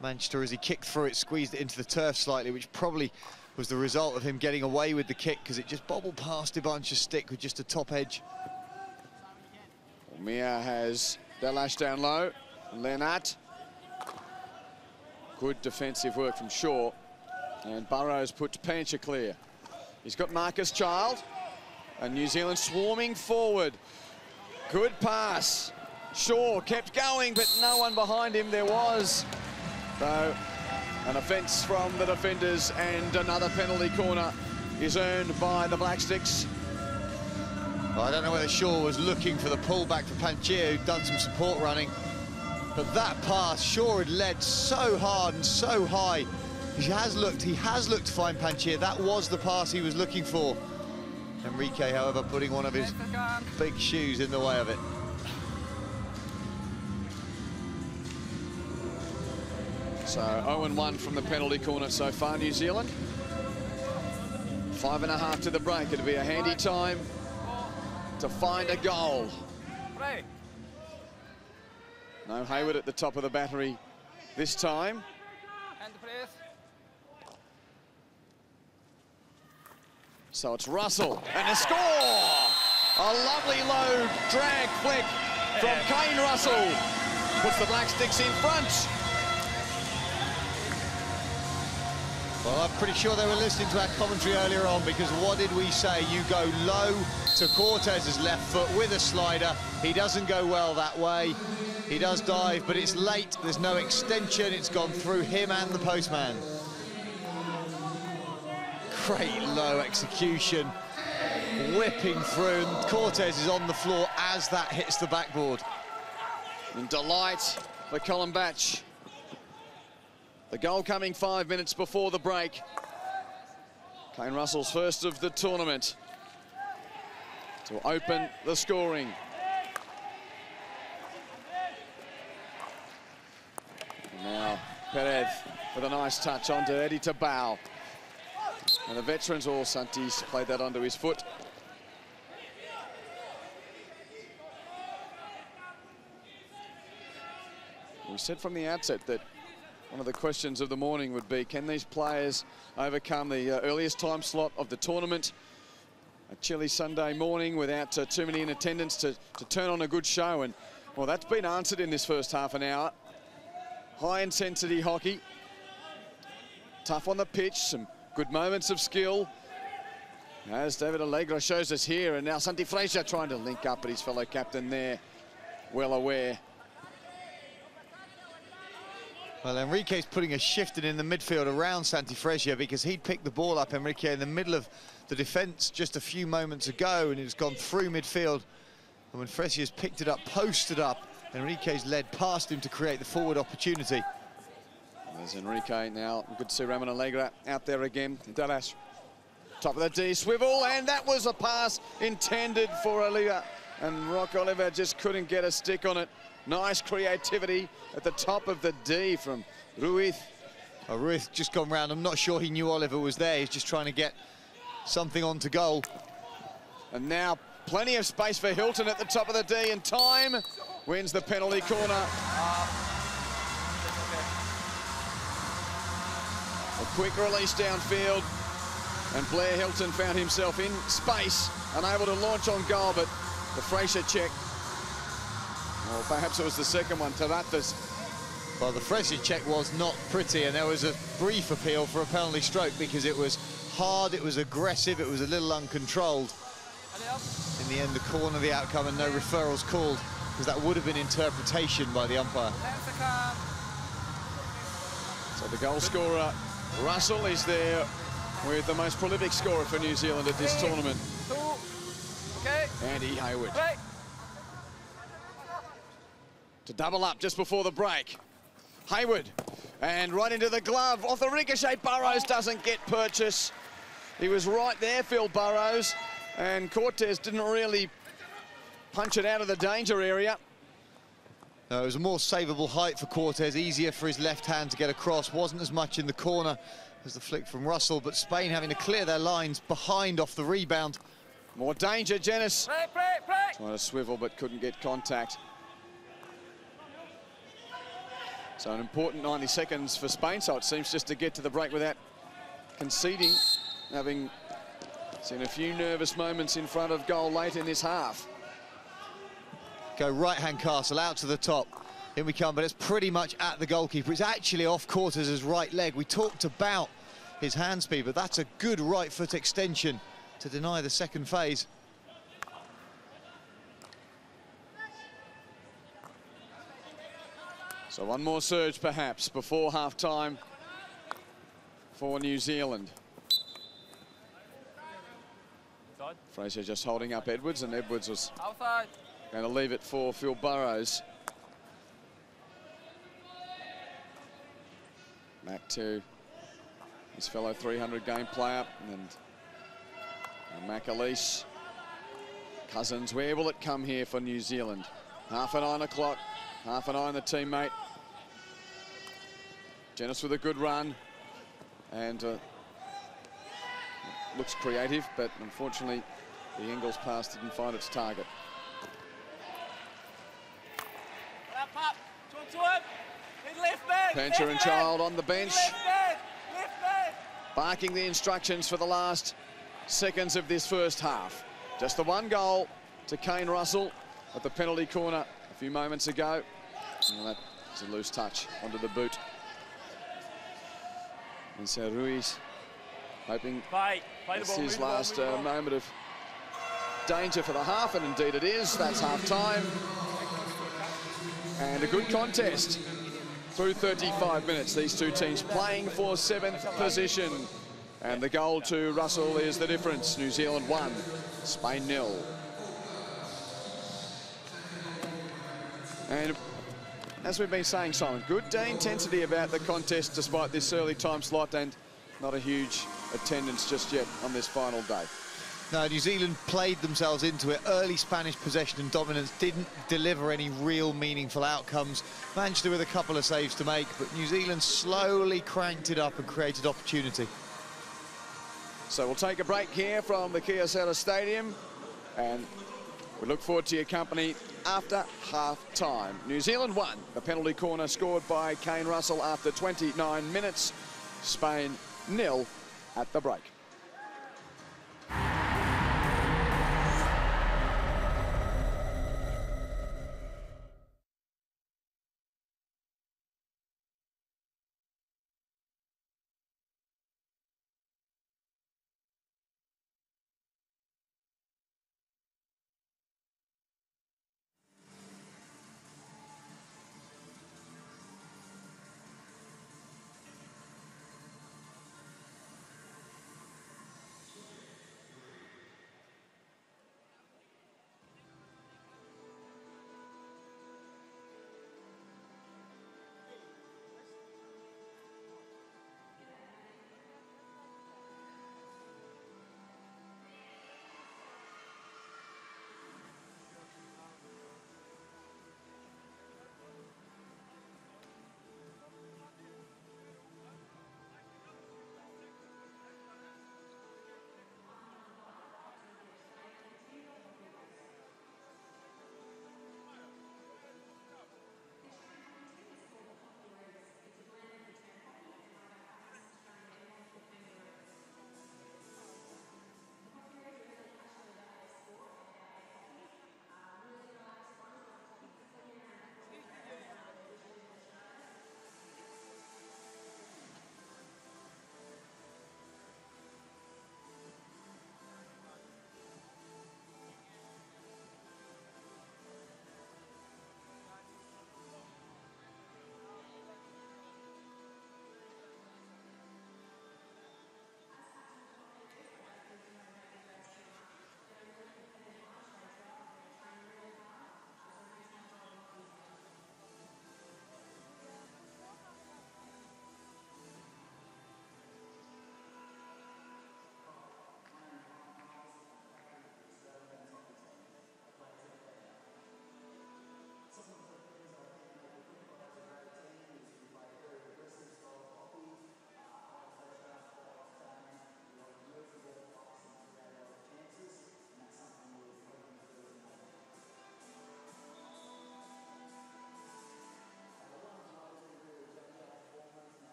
Manchester, as he kicked through it, squeezed it into the turf slightly, which probably was the result of him getting away with the kick, because it just bobbled past Devanche's stick with just a top edge. Mia has Delash down low. Lennart. Good defensive work from Shaw. And Burrows puts Pancher clear. He's got Marcus Child. And New Zealand swarming forward. Good pass. Shaw kept going, but no one behind him. There was, though, an offence from the defenders, and another penalty corner is earned by the Black Sticks. Well, I don't know whether Shaw was looking for the pullback for Pancher, who'd done some support running. But that pass, Shaw had led so hard and so high. He has looked to find Pancher. That was the pass he was looking for. Enrique, however, putting one of his big shoes in the way of it. So 0-1 from the penalty corner so far, New Zealand. 5.5 to the break. It'll be a handy time to find a goal. No Hayward at the top of the battery this time. So it's Russell, and a score! A lovely low drag flick from Kane Russell. Puts the Black Sticks in front. Well, I'm pretty sure they were listening to our commentary earlier on, because what did we say? You go low to Cortez's left foot with a slider. He doesn't go well that way. He does dive, but it's late. There's no extension. It's gone through him and the postman. Great low execution, whipping through, and Cortez is on the floor as that hits the backboard. And delight for Colin Batch. The goal coming 5 minutes before the break. Kane Russell's first of the tournament to open the scoring. And now Perez with a nice touch onto Eddie Tabau. And the veterans, all Santis played that onto his foot. We said from the outset that one of the questions of the morning would be, can these players overcome the earliest time slot of the tournament? A chilly Sunday morning without too many in attendance to turn on a good show. And, well, that's been answered in this first half an hour. High-intensity hockey. Tough on the pitch, some good moments of skill, as David Allegra shows us here. And now Santi Fraser trying to link up, but his fellow captain there, well aware. Well, Enrique's putting a shifting in the midfield around Santi Fraser, because he'd picked the ball up, Enrique, in the middle of the defence just a few moments ago, and it's gone through midfield. And when Fraser's picked it up, posted up, Enrique's led past him to create the forward opportunity. There's Enrique now. Good to see Ramon Allegra out there again. Dallas, top of the D, swivel, and that was a pass intended for Oliver. And Rock Oliver just couldn't get a stick on it. Nice creativity at the top of the D from Ruiz. Oh, Ruiz just gone round. I'm not sure he knew Oliver was there. He's just trying to get something onto goal. And now plenty of space for Hilton at the top of the D, and time wins the penalty corner. A quick release downfield, and Blair Hilton found himself in space, unable to launch on goal, but the Fraser check, or perhaps it was the second one, Taratas. Well, the Fraser check was not pretty, and there was a brief appeal for a penalty stroke, because it was hard, it was aggressive, it was a little uncontrolled. In the end, the corner, the outcome, and no referrals called, because that would have been interpretation by the umpire. So the goal scorer, Russell, is there with the most prolific scorer for New Zealand at this tournament. Andy Hayward. To double up just before the break. Hayward, and right into the glove. Off the ricochet, Burrows doesn't get purchase. He was right there, Phil Burrows, and Cortez didn't really punch it out of the danger area. No, it was a more savable height for Cortez, easier for his left hand to get across. Wasn't as much in the corner as the flick from Russell, but Spain having to clear their lines behind off the rebound. More danger, Janice. Trying to swivel, but couldn't get contact. So an important 90 seconds for Spain, so it seems just to get to the break without conceding, having seen a few nervous moments in front of goal late in this half. Go right-hand castle out to the top. In we come, but it's pretty much at the goalkeeper. It's actually off Cortez's right leg. We talked about his hand speed, but that's a good right foot extension to deny the second phase. So one more surge perhaps before half-time for New Zealand. Fraser just holding up Edwards, and Edwards was going to leave it for Phil Burrows. Back to his fellow 300-game player, and McAleese. Cousins, where will it come here for New Zealand? 9:30 o'clock, 9:30 the teammate. Janice with a good run, and looks creative, but unfortunately the Ingles pass didn't find its target. Pencher and Child on the bench, barking the instructions for the last seconds of this first half. Just the one goal to Kane Russell at the penalty corner a few moments ago. And that's a loose touch onto the boot. And so Ruiz hoping it's his last moment of danger for the half, and indeed it is. That's half-time. And a good contest through 35 minutes. These two teams playing for 7th position. And the goal to Russell is the difference. New Zealand 1, Spain 0. And as we've been saying, Simon, good intensity about the contest despite this early time slot, and not a huge attendance just yet on this final day. No, New Zealand played themselves into it. Early Spanish possession and dominance didn't deliver any real meaningful outcomes. Manchester with a couple of saves to make, but New Zealand slowly cranked it up and created opportunity. So we'll take a break here from the Kia Center Stadium, and we look forward to your company after half-time. New Zealand 1, the penalty corner scored by Kane Russell after 29 minutes. Spain 0 at the break.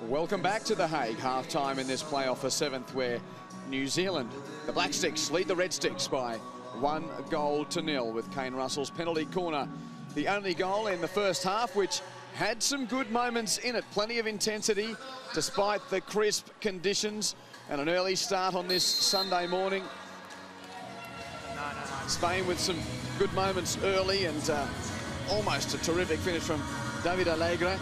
Welcome back to The Hague, half-time in this playoff for 7th, where New Zealand, the Black Sticks, lead the Red Sticks by 1-0 with Kane Russell's penalty corner. The only goal in the first half, which had some good moments in it. Plenty of intensity, despite the crisp conditions, and an early start on this Sunday morning. Spain with some good moments early, and almost a terrific finish from David Alegre.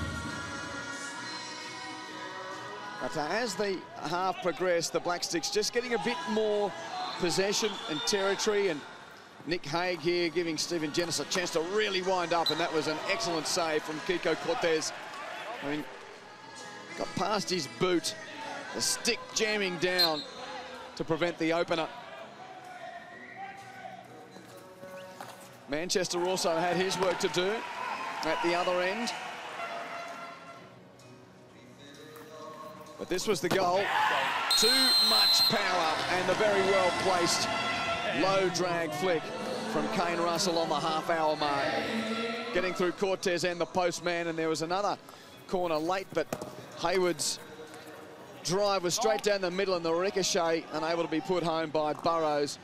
But as the half progressed, the Black Sticks just getting a bit more possession and territory, and Nick Hague here giving Stephen Genis a chance to really wind up, and that was an excellent save from Kiko Cortez. I mean, got past his boot, the stick jamming down to prevent the opener. Manchester also had his work to do at the other end. But this was the goal. Too much power, and a very well-placed low drag flick from Kane Russell on the half-hour mark. Getting through Cortez and the postman, and there was another corner late, but Hayward's drive was straight down the middle, and the ricochet unable to be put home by Burrows.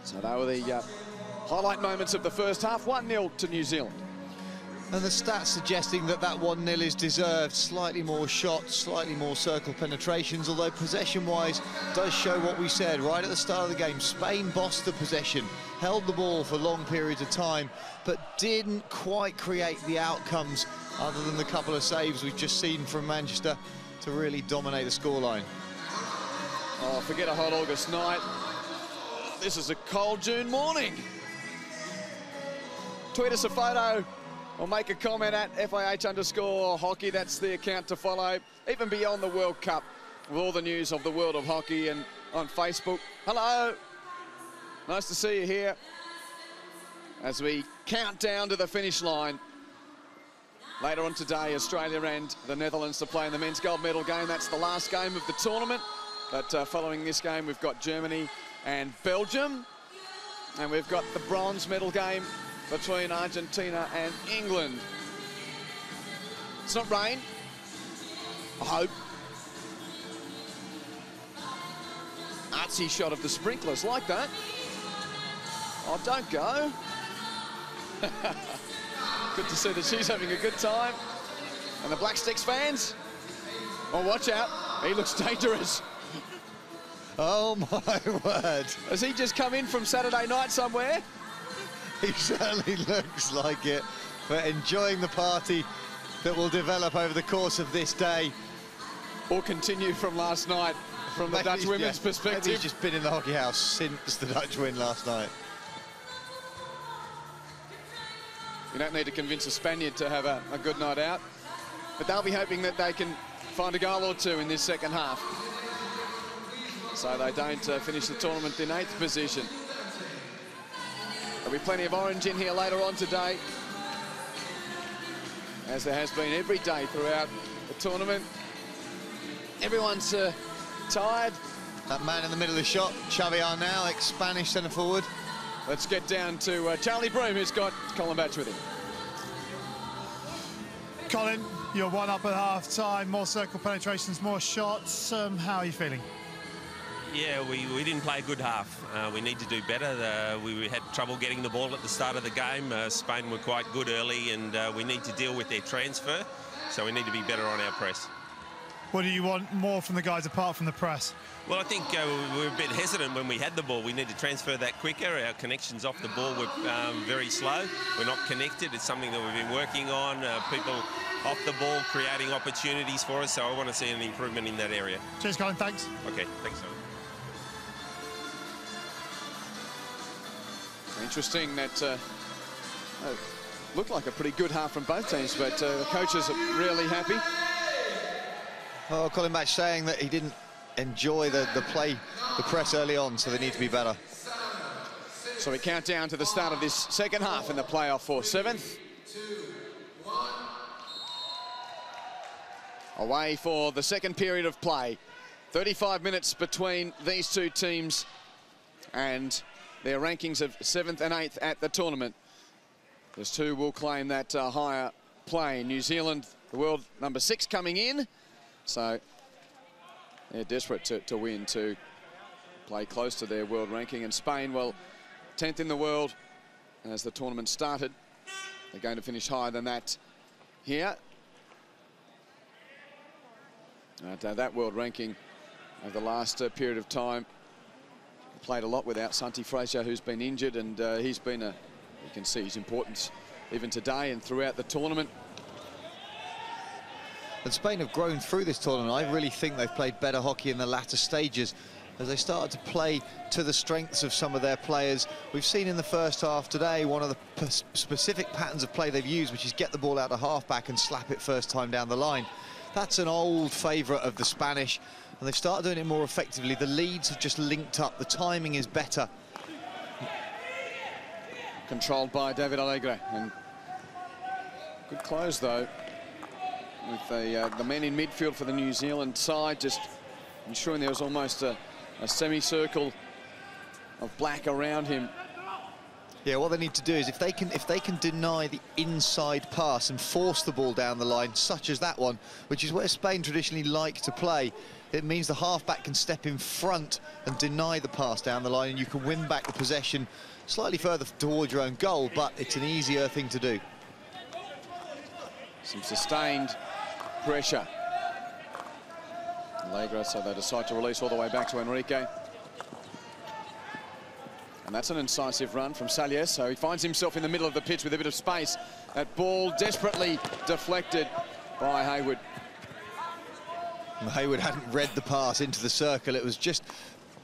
So they were the highlight moments of the first half. 1-0 to New Zealand. And the stats suggesting that that 1-0 is deserved. Slightly more shots, slightly more circle penetrations, although possession-wise does show what we said right at the start of the game. Spain bossed the possession, held the ball for long periods of time, but didn't quite create the outcomes other than the couple of saves we've just seen from Manchester to really dominate the scoreline. Oh, forget a hot August night. This is a cold June morning. Tweet us a photo or make a comment at FIH_hockey. That's the account to follow. Even beyond the World Cup, with all the news of the world of hockey, and on Facebook. Hello. Nice to see you here as we count down to the finish line. Later on today, Australia and the Netherlands to play in the men's gold medal game. That's the last game of the tournament. But following this game, we've got Germany and Belgium. And we've got the bronze medal game between Argentina and England. It's not rain, I hope. Artsy shot of the sprinklers, like that. Oh, don't go. Good to see that she's having a good time. And the Black Sticks fans, oh, watch out, he looks dangerous. Oh, my word. Has he just come in from Saturday night somewhere? He certainly looks like it, but enjoying the party that will develop over the course of this day. Or continue from last night, from the Dutch women's perspective. Maybe he's just been in the hockey house since the Dutch win last night. You don't need to convince a Spaniard to have a good night out, but they'll be hoping that they can find a goal or two in this second half, so they don't finish the tournament in 8th position. There'll be plenty of orange in here later on today, as there has been every day throughout the tournament. Everyone's tired. That man in the middle of the shot, Xavier now, ex-Spanish centre forward. Let's get down to Charlie Broom, who's got Colin Batch with him. Colin, you're 1 up at half-time, more circle penetrations, more shots. How are you feeling? Yeah, we didn't play a good half. We need to do better. We had trouble getting the ball at the start of the game. Spain were quite good early, and we need to deal with their transfer, so we need to be better on our press. What do you want more from the guys apart from the press? Well, I think we were a bit hesitant when we had the ball. We need to transfer that quicker. Our connections off the ball were very slow. We're not connected. It's something that we've been working on. People off the ball creating opportunities for us, so I want to see an improvement in that area. Cheers, Colin. Thanks. Okay, thanks, Simon. Interesting that looked like a pretty good half from both teams, but the coaches are really happy. Oh, Colin Batch saying that he didn't enjoy the press early on, so they need to be better. So we count down to the start of this second half in the playoff for 7th. Away for the second period of play. 35 minutes between these two teams and their rankings of 7th and 8th at the tournament. There's two will claim that higher play. New Zealand, the world number 6 coming in. So they're desperate to win, to play close to their world ranking. And Spain, well, 10th in the world as the tournament started. They're going to finish higher than that here. That world ranking over the last period of time played a lot without Santi Frazier, who's been injured, and he's been you can see his importance even today and throughout the tournament. And Spain have grown through this tournament. I really think they've played better hockey in the latter stages as they started to play to the strengths of some of their players. We've seen in the first half today one of the specific patterns of play they've used, which is get the ball out of half-back and slap it first time down the line. That's an old favourite of the Spanish, and they've started doing it more effectively. The leads have just linked up. The timing is better. Controlled by David Alegre, and good close though, with the men in midfield for the New Zealand side just ensuring there was almost a semicircle of black around him. Yeah, what they need to do is if they can deny the inside pass and force the ball down the line, such as that one, which is where Spain traditionally like to play, it means the halfback can step in front and deny the pass down the line, and you can win back the possession slightly further towards your own goal, but it's an easier thing to do. Some sustained pressure. Alegre, so they decide to release all the way back to Enrique. And that's an incisive run from Saliers, so he finds himself in the middle of the pitch with a bit of space. That ball desperately deflected by Hayward. And Hayward hadn't read the pass into the circle. It was just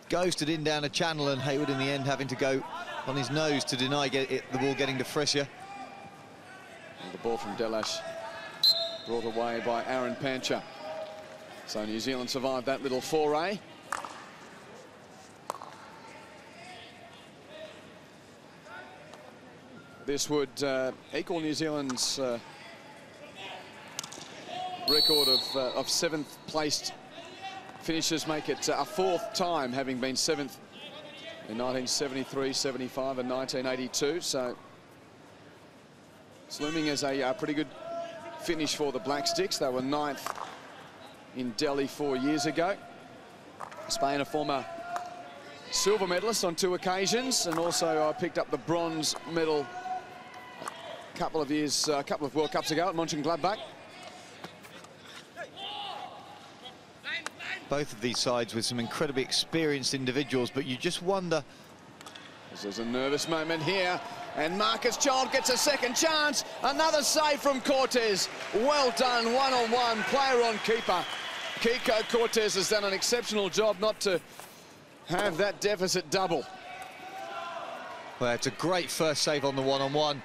ghosted in down a channel, and Hayward in the end having to go on his nose to deny the ball getting to Frazier. And the ball from Delash brought away by Aaron Pancher. So New Zealand survived that little foray. This would equal New Zealand's record of 7th placed finishes, make it a 4th time, having been 7th in 1973, 75 and 1982. So it's looming as a pretty good finish for the Black Sticks. They were 9th in Delhi 4 years ago. Spain, a former silver medalist on 2 occasions, and also picked up the bronze medal a couple of World Cups ago at Mönchengladbach. Both of these sides with some incredibly experienced individuals, but you just wonder. There's a nervous moment here, and Marcus Child gets a second chance. Another save from Cortez. Well done, one-on-one, player on keeper. Kiko Cortez has done an exceptional job not to have that deficit double. Well, it's a great first save on the one-on-one.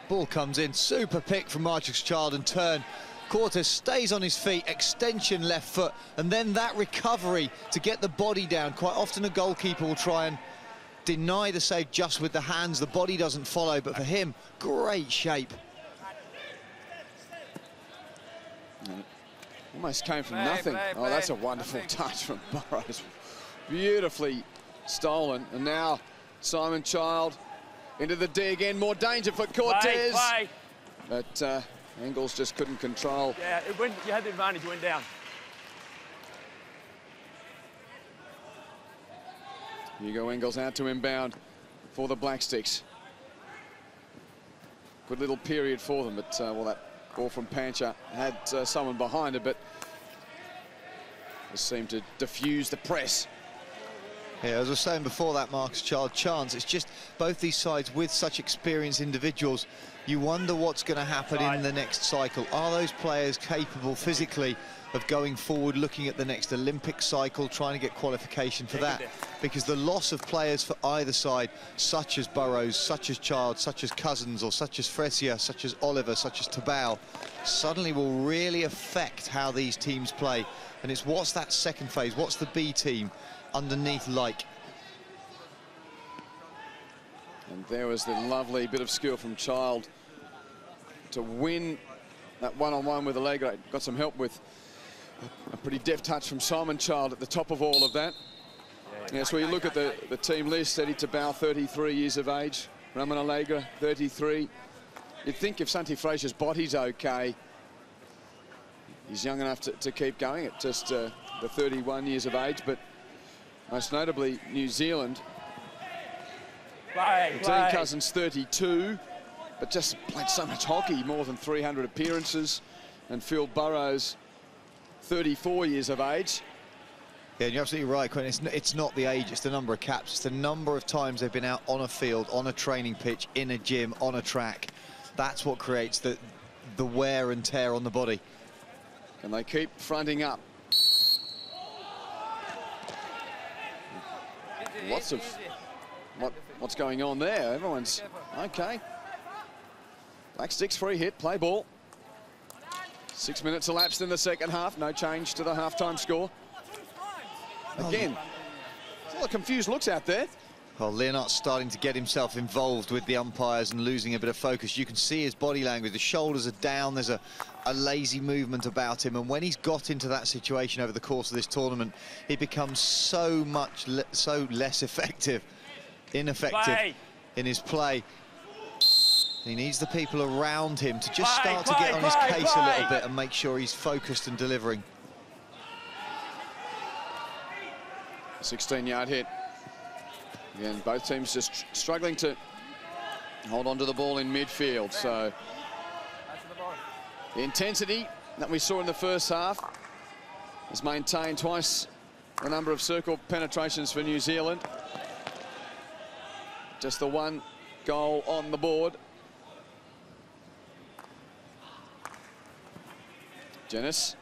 Ball comes in, super pick from Marcus Child and turn. Cortez stays on his feet, extension left foot, and then that recovery to get the body down. Quite often a goalkeeper will try and deny the save just with the hands. The body doesn't follow, but for him, great shape. Almost came from nothing. Oh, that's a wonderful touch from Burrows. Beautifully stolen. And now Simon Child into the D again. More danger for Cortez. Play. But Engels just couldn't control. Yeah, you had the advantage, it went down. Hugo Engels out to inbound for the Black Sticks. Good little period for them, but well, that ball from Pancher had someone behind it, but just seemed to diffuse the press. Yeah, as I was saying before that Marcus Child chance, it's just both these sides with such experienced individuals, you wonder what's going to happen in the next cycle. Are those players capable physically of going forward, looking at the next Olympic cycle, trying to get qualification for that? Because the loss of players for either side, such as Burrows, such as Child, such as Cousins, or such as Frazier, such as Oliver, such as Tabau, suddenly will really affect how these teams play. And it's what's that second phase, what's the B team underneath like? And there was the lovely bit of skill from Child to win that one-on-one with Alegre. Got some help with a pretty deft touch from Simon Child at the top of all of that. Yes, well, you look at the team list. Eddie Tabau, 33 years of age. Ramon Alegre, 33. you'd think if Santi Fraser's body's okay, he's young enough to keep going at just the 31 years of age, but most notably New Zealand. Dean Cousins 32, but just played so much hockey, more than 300 appearances. And Phil Burrows, 34 years of age. Yeah, and you're absolutely right, Quentin. It's not the age, it's the number of caps. It's the number of times they've been out on a field, on a training pitch, in a gym, on a track. That's what creates the wear and tear on the body. And they keep fronting up. Lots of what's going on there. Everyone's okay. Black Sticks free hit, play ball. 6 minutes elapsed in the second half. No change to the halftime score. Again, a lot of confused looks out there. Well, Leonard's starting to get himself involved with the umpires and losing a bit of focus. You can see his body language. The shoulders are down. There's a lazy movement about him. And when he's got into that situation over the course of this tournament, he becomes so less effective, ineffective in his play. He needs the people around him to just start to get on his case a little bit and make sure he's focused and delivering. 16-yard hit. Again, both teams just struggling to hold on to the ball in midfield. So the intensity that we saw in the first half is maintained. Twice the number of circle penetrations for New Zealand. Just the one goal on the board. Jenis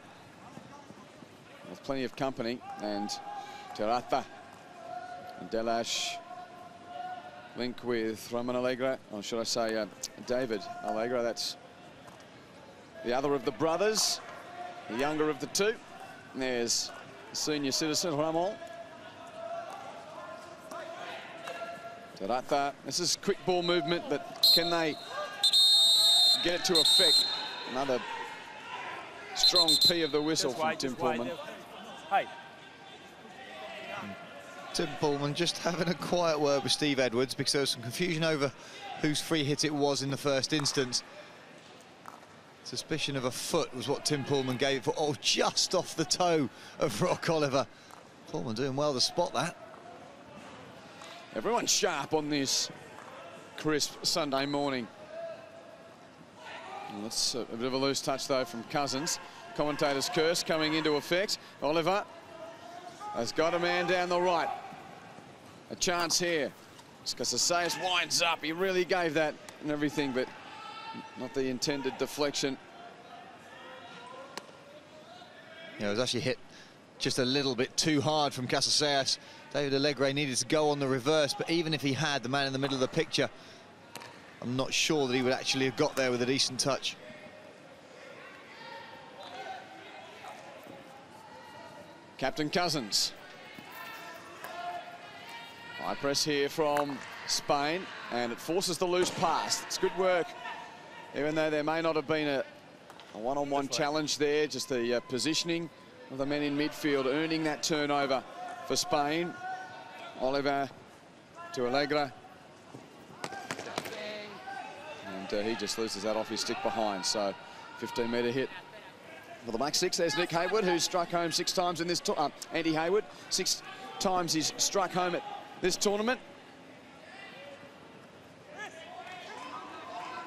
with plenty of company, and Terata and Delash link with Roman Allegra, or should I say David Allegra. That's the other of the brothers, the younger of the two. And there's the senior citizen, Ramon. Terata, this is quick ball movement, but can they get it to effect? Another strong P of the whistle from Tim Pullman. Tim Pullman just having a quiet word with Steve Edwards because there was some confusion over whose free hit it was in the first instance. Suspicion of a foot was what Tim Pullman gave it for. Oh, just off the toe of Rock Oliver. Pullman doing well to spot that. Everyone's sharp on this crisp Sunday morning. Well, that's a bit of a loose touch, though, from Cousins. Commentator's curse coming into effect. Oliver has got a man down the right. A chance here. Casaseas winds up. He really gave that and everything, but not the intended deflection. Yeah, it was actually hit just a little bit too hard from Casaseas. David Allegre needed to go on the reverse, but even if he had, the man in the middle of the picture, I'm not sure that he would actually have got there with a decent touch. Captain Cousins. High press here from Spain, and it forces the loose pass. It's good work, even though there may not have been a one-on-one challenge there, just the positioning of the men in midfield earning that turnover for Spain. Oliver to Allegra. And he just loses that off his stick behind, so 15-metre hit for the Black Six. There's Nick Hayward, who's struck home 6 times in this Andy Hayward, 6 times he's struck home at this tournament.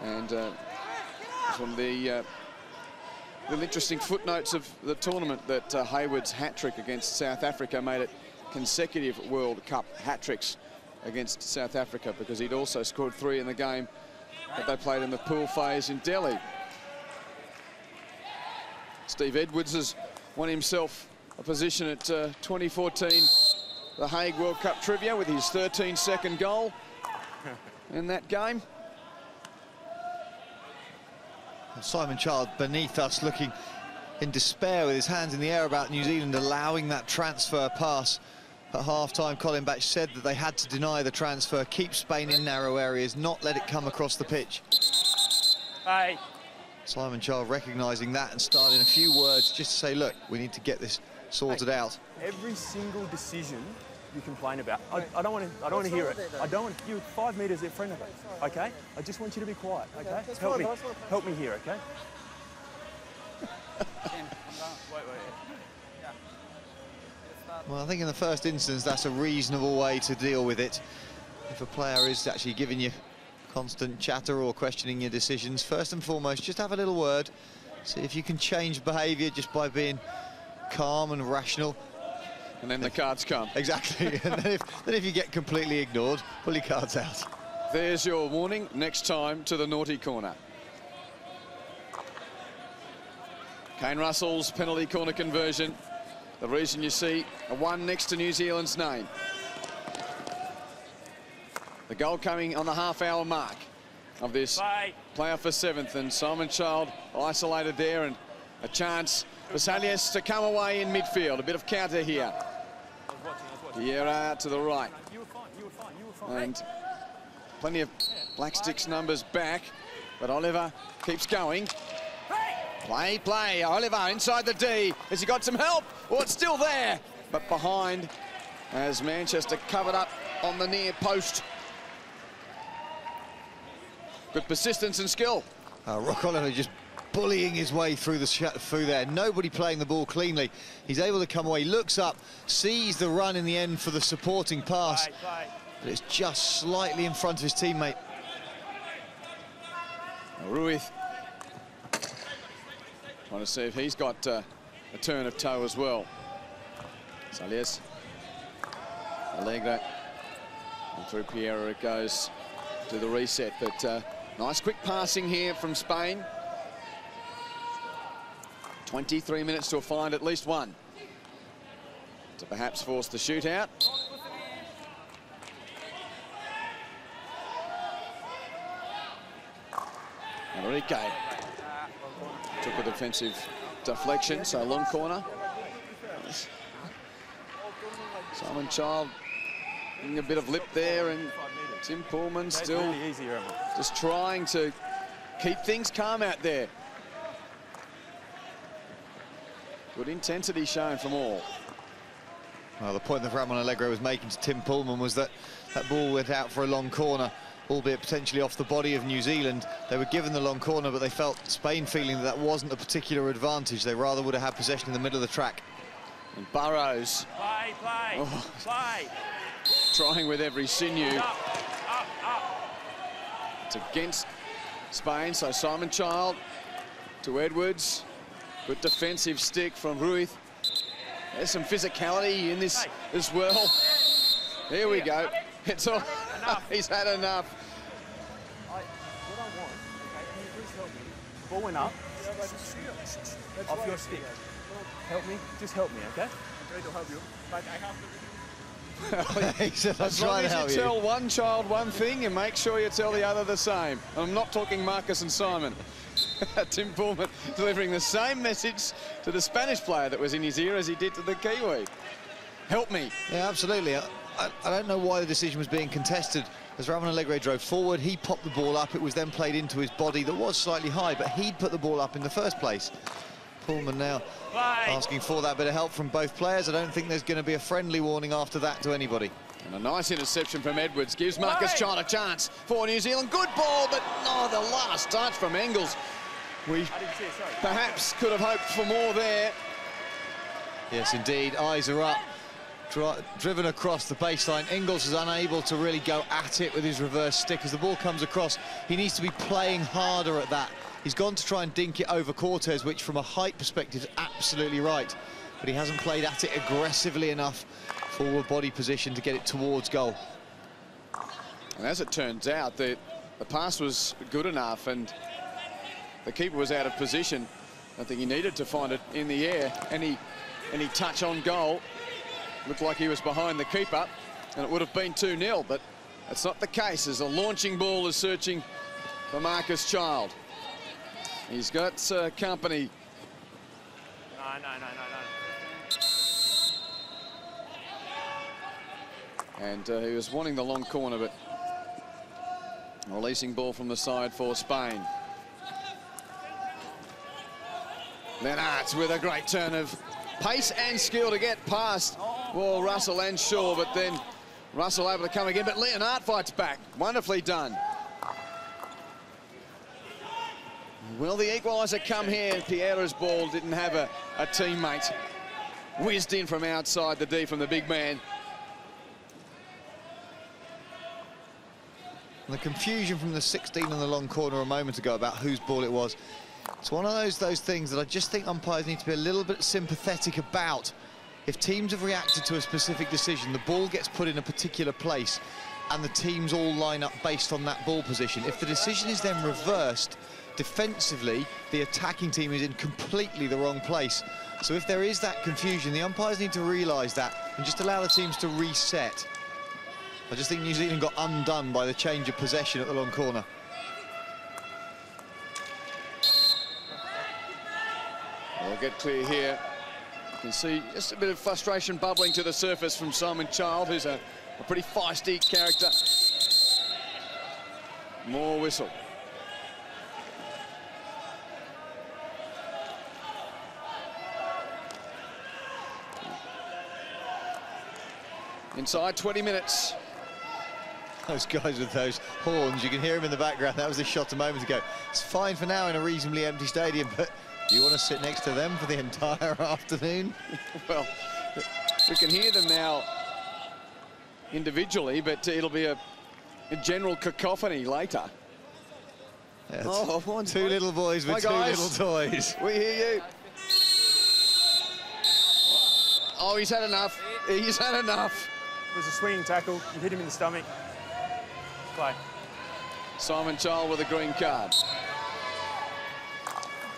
And it's one of the little interesting footnotes of the tournament that Hayward's hat-trick against South Africa made it consecutive World Cup hat-tricks against South Africa, because he'd also scored 3 in the game that they played in the pool phase in Delhi. Steve Edwards has won himself a position at 2014 the Hague World Cup trivia with his 13-second goal in that game. Simon Child beneath us, looking in despair with his hands in the air about New Zealand allowing that transfer pass. At half-time, Colin Batch said that they had to deny the transfer, keep Spain in narrow areas, not let it come across the pitch. Hey. Simon Child recognising that and starting a few words just to say, look, we need to get this sorted out. Every single decision you complain about. I don't want to hear it. I don't want you 5 metres in front of it. Okay? I just want you to be quiet. Okay? Help me here. Okay? Well, I think in the first instance, that's a reasonable way to deal with it. If a player is actually giving you constant chatter or questioning your decisions, first and foremost, just have a little word. See if you can change behaviour just by being calm and rational. And then the cards come. Exactly. And then if you get completely ignored, pull your cards out. There's your warning. Next time to the naughty corner. Kane Russell's penalty corner conversion. The reason you see a 1 next to New Zealand's name. The goal coming on the half-hour mark of this playoff for 7th, and Simon Child isolated there, and a chance for Salias to come away in midfield. A bit of counter here. Vieira out to the right. And plenty of Black Sticks numbers back, but Oliver keeps going. Play. Oliver inside the D. Has he got some help? Oh, it's still there, but behind as Manchester covered up on the near post. Good persistence and skill. Rock Oliver just bullying his way through there. Nobody playing the ball cleanly. He's able to come away, looks up, sees the run in the end for the supporting pass, but it's just slightly in front of his teammate. Ruiz trying to see if he's got a turn of toe as well. Salias, Allegro, and through Piero it goes to the reset, but nice quick passing here from Spain. 23 minutes to find at least one to perhaps force the shootout. Enrique took a defensive deflection, so long corner. Simon Child getting a bit of lip there, and Tim Pullman still just trying to keep things calm out there. Good intensity shown from all. Well, the point that Ramon Allegro was making to Tim Pullman was that that ball went out for a long corner, albeit potentially off the body of New Zealand. They were given the long corner, but they felt, Spain feeling that wasn't a particular advantage. They rather would have had possession in the middle of the track. And Burrows. Play. Trying with every sinew. Up. It's against Spain, so Simon Child to Edwards. Good defensive stick from Ruiz. There's some physicality in this as well. Here we go. It's all. He's had enough. What I want, okay, can you please help me? Ball went up. Off your stick. Help me. Just help me, okay? I'm trying to help you, but I have to. He said, as long as you tell one child one thing, and make sure you tell the other the same. I'm not talking Marcus and Simon. Tim Pullman delivering the same message to the Spanish player that was in his ear as he did to the Kiwi. Help me. Yeah, absolutely. I don't know why the decision was being contested. As Ramon Allegro drove forward, he popped the ball up. It was then played into his body that was slightly high, but he'd put the ball up in the first place. Pullman now asking for that bit of help from both players. I don't think there's going to be a friendly warning after that to anybody. And a nice interception from Edwards gives Marcus Child a chance for New Zealand. Good ball, but the last touch from Engels. We perhaps could have hoped for more there. Yes, indeed. Eyes are up. Driven across the baseline. Engels is unable to really go at it with his reverse stick. As the ball comes across, he needs to be playing harder at that. He's gone to try and dink it over Cortez, which from a height perspective is absolutely right. But he hasn't played at it aggressively enough, forward body position, to get it towards goal. And as it turns out, the pass was good enough, and the keeper was out of position. I think he needed to find it in the air. Any touch on goal looked like he was behind the keeper, and it would have been 2-0, but that's not the case, as a launching ball is searching for Marcus Child. He's got company. No. And he was wanting the long corner, but releasing ball from the side for Spain. Lennartz with a great turn of pace and skill to get past Well, Russell and Shaw, but then Russell able to come again, but Leonard fights back. Wonderfully done. Will the equaliser come here? Piera's ball didn't have a teammate. Whizzed in from outside the D from the big man. And the confusion from the 16 on the long corner a moment ago about whose ball it was. It's one of those things that I just think umpires need to be a little bit sympathetic about. If teams have reacted to a specific decision, the ball gets put in a particular place and the teams all line up based on that ball position. If the decision is then reversed, defensively, the attacking team is in completely the wrong place. So if there is that confusion, the umpires need to realise that and just allow the teams to reset. I just think New Zealand got undone by the change of possession at the long corner. We'll get clear here. You can see just a bit of frustration bubbling to the surface from Simon Child, who's a pretty feisty character. More whistle. Inside 20 minutes. Those guys with those horns, you can hear them in the background. That was a shot a moment ago. It's fine for now in a reasonably empty stadium, but do you want to sit next to them for the entire afternoon? Well, we can hear them now individually, but it'll be a general cacophony later. Yeah, two little boys with two little toys. We hear you. Oh, he's had enough. He's had enough. It was a swinging tackle. You hit him in the stomach. Play. Simon Child with a green card.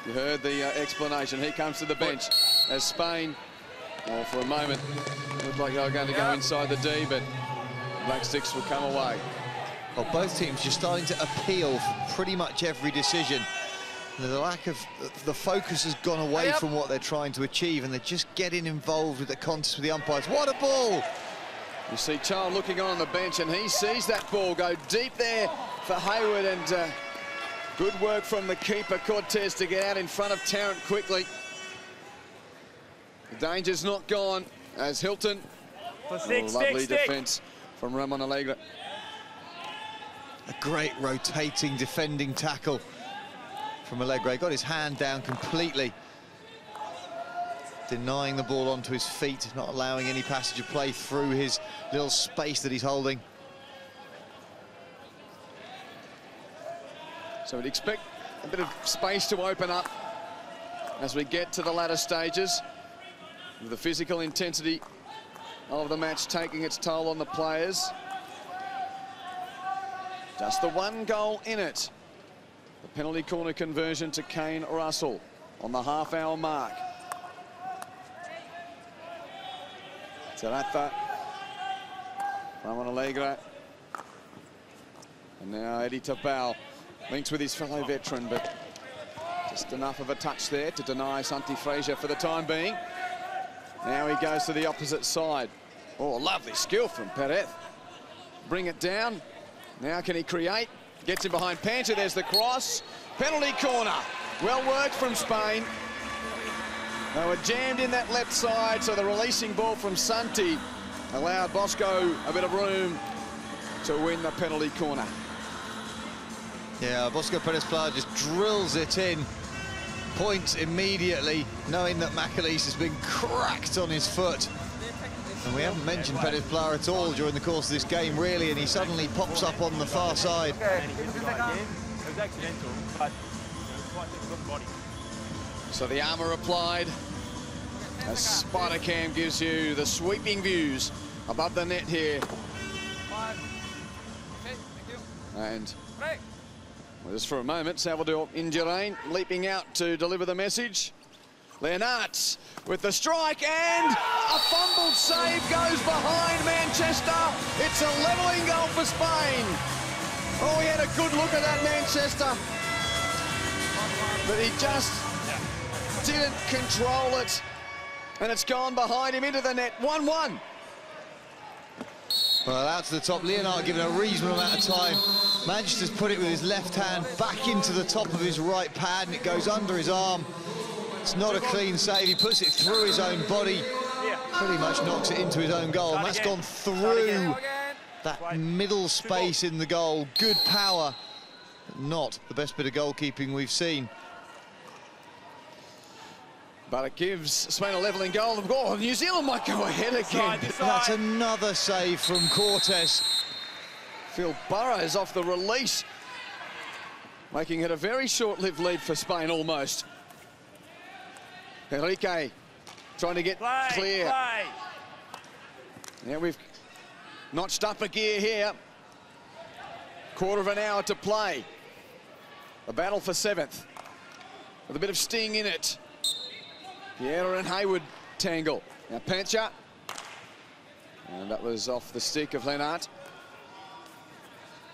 You heard the explanation. He comes to the bench as Spain, well, for a moment, looked like they were going to go inside the D, but Black Sticks will come away. Well, both teams just starting to appeal for pretty much every decision. The lack of the focus has gone away from what they're trying to achieve, and they're just getting involved with the contest with the umpires. What a ball! You see Child looking on the bench, and he sees that ball go deep there for Hayward, and good work from the keeper, Cortez, to get out in front of Tarrant quickly. The danger's not gone as Hilton. Lovely defence from Ramon Alegre. A great rotating, defending tackle from Alegre. Got his hand down completely, denying the ball onto his feet, not allowing any passage of play through his little space that he's holding. So we'd expect a bit of space to open up as we get to the latter stages, with the physical intensity of the match taking its toll on the players. Just the one goal in it. The penalty corner conversion to Kane Russell on the half-hour mark. Zarata, Ramon Alegre, and now Eddie Tabau links with his fellow veteran, but just enough of a touch there to deny Santi Frazier for the time being. Now he goes to the opposite side. Oh, lovely skill from Perez. Bring it down. Now can he create? Gets him behind Panta, there's the cross. Penalty corner. Well worked from Spain. They were jammed in that left side, so the releasing ball from Santi allowed Bosco a bit of room to win the penalty corner. Yeah, Bosco Perez-Plá just drills it in. Points immediately, knowing that McAleese has been cracked on his foot. And we haven't mentioned Perez-Plá at all during the course of this game, really, and he suddenly pops up on the far side. So the armour applied, as Spider Cam gives you the sweeping views above the net here. And just for a moment, Salvador Indurain leaping out to deliver the message. Leonards with the strike, and a fumbled save goes behind Manchester. It's a levelling goal for Spain. Oh, he had a good look at that, Manchester, but he just didn't control it, and it's gone behind him into the net. 1-1. Well, out to the top, Leonard given a reasonable amount of time. Manchester's put it with his left hand back into the top of his right pad, and it goes under his arm. It's not a clean save. He puts it through his own body. pretty much knocks it into his own goal, and that's gone through that middle space in the goal. Good power, not the best bit of goalkeeping we've seen. But it gives Spain a levelling goal. Oh, New Zealand might go ahead again. That's another save from Cortes. Phil Burrows off the release, making it a very short-lived lead for Spain, almost. Enrique trying to get clear. Yeah, we've notched up a gear here. Quarter of an hour to play. A battle for 7th, with a bit of sting in it. Vieira and Hayward tangle. Now Pancha. And that was off the stick of Lennart.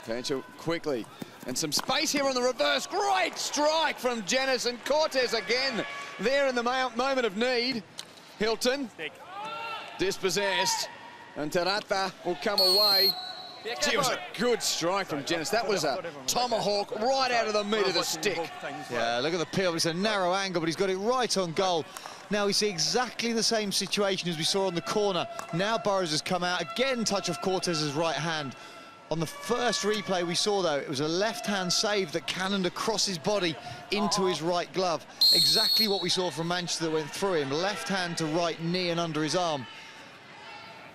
Pancha quickly. And some space here on the reverse. Great strike from Janis, and Cortes again there in the moment of need. Hilton dispossessed, and Tarata will come away. Gee, it was a good strike from Janis. That was a tomahawk right out of the meat of the stick. Yeah, look at the peel. It's a narrow angle, but he's got it right on goal. Now we see exactly the same situation as we saw on the corner. Now Burrows has come out. Again, touch of Cortes's right hand. On the first replay we saw, though, it was a left-hand save that cannoned across his body into his right glove. Exactly what we saw from Manchester that went through him. Left hand to right knee and under his arm.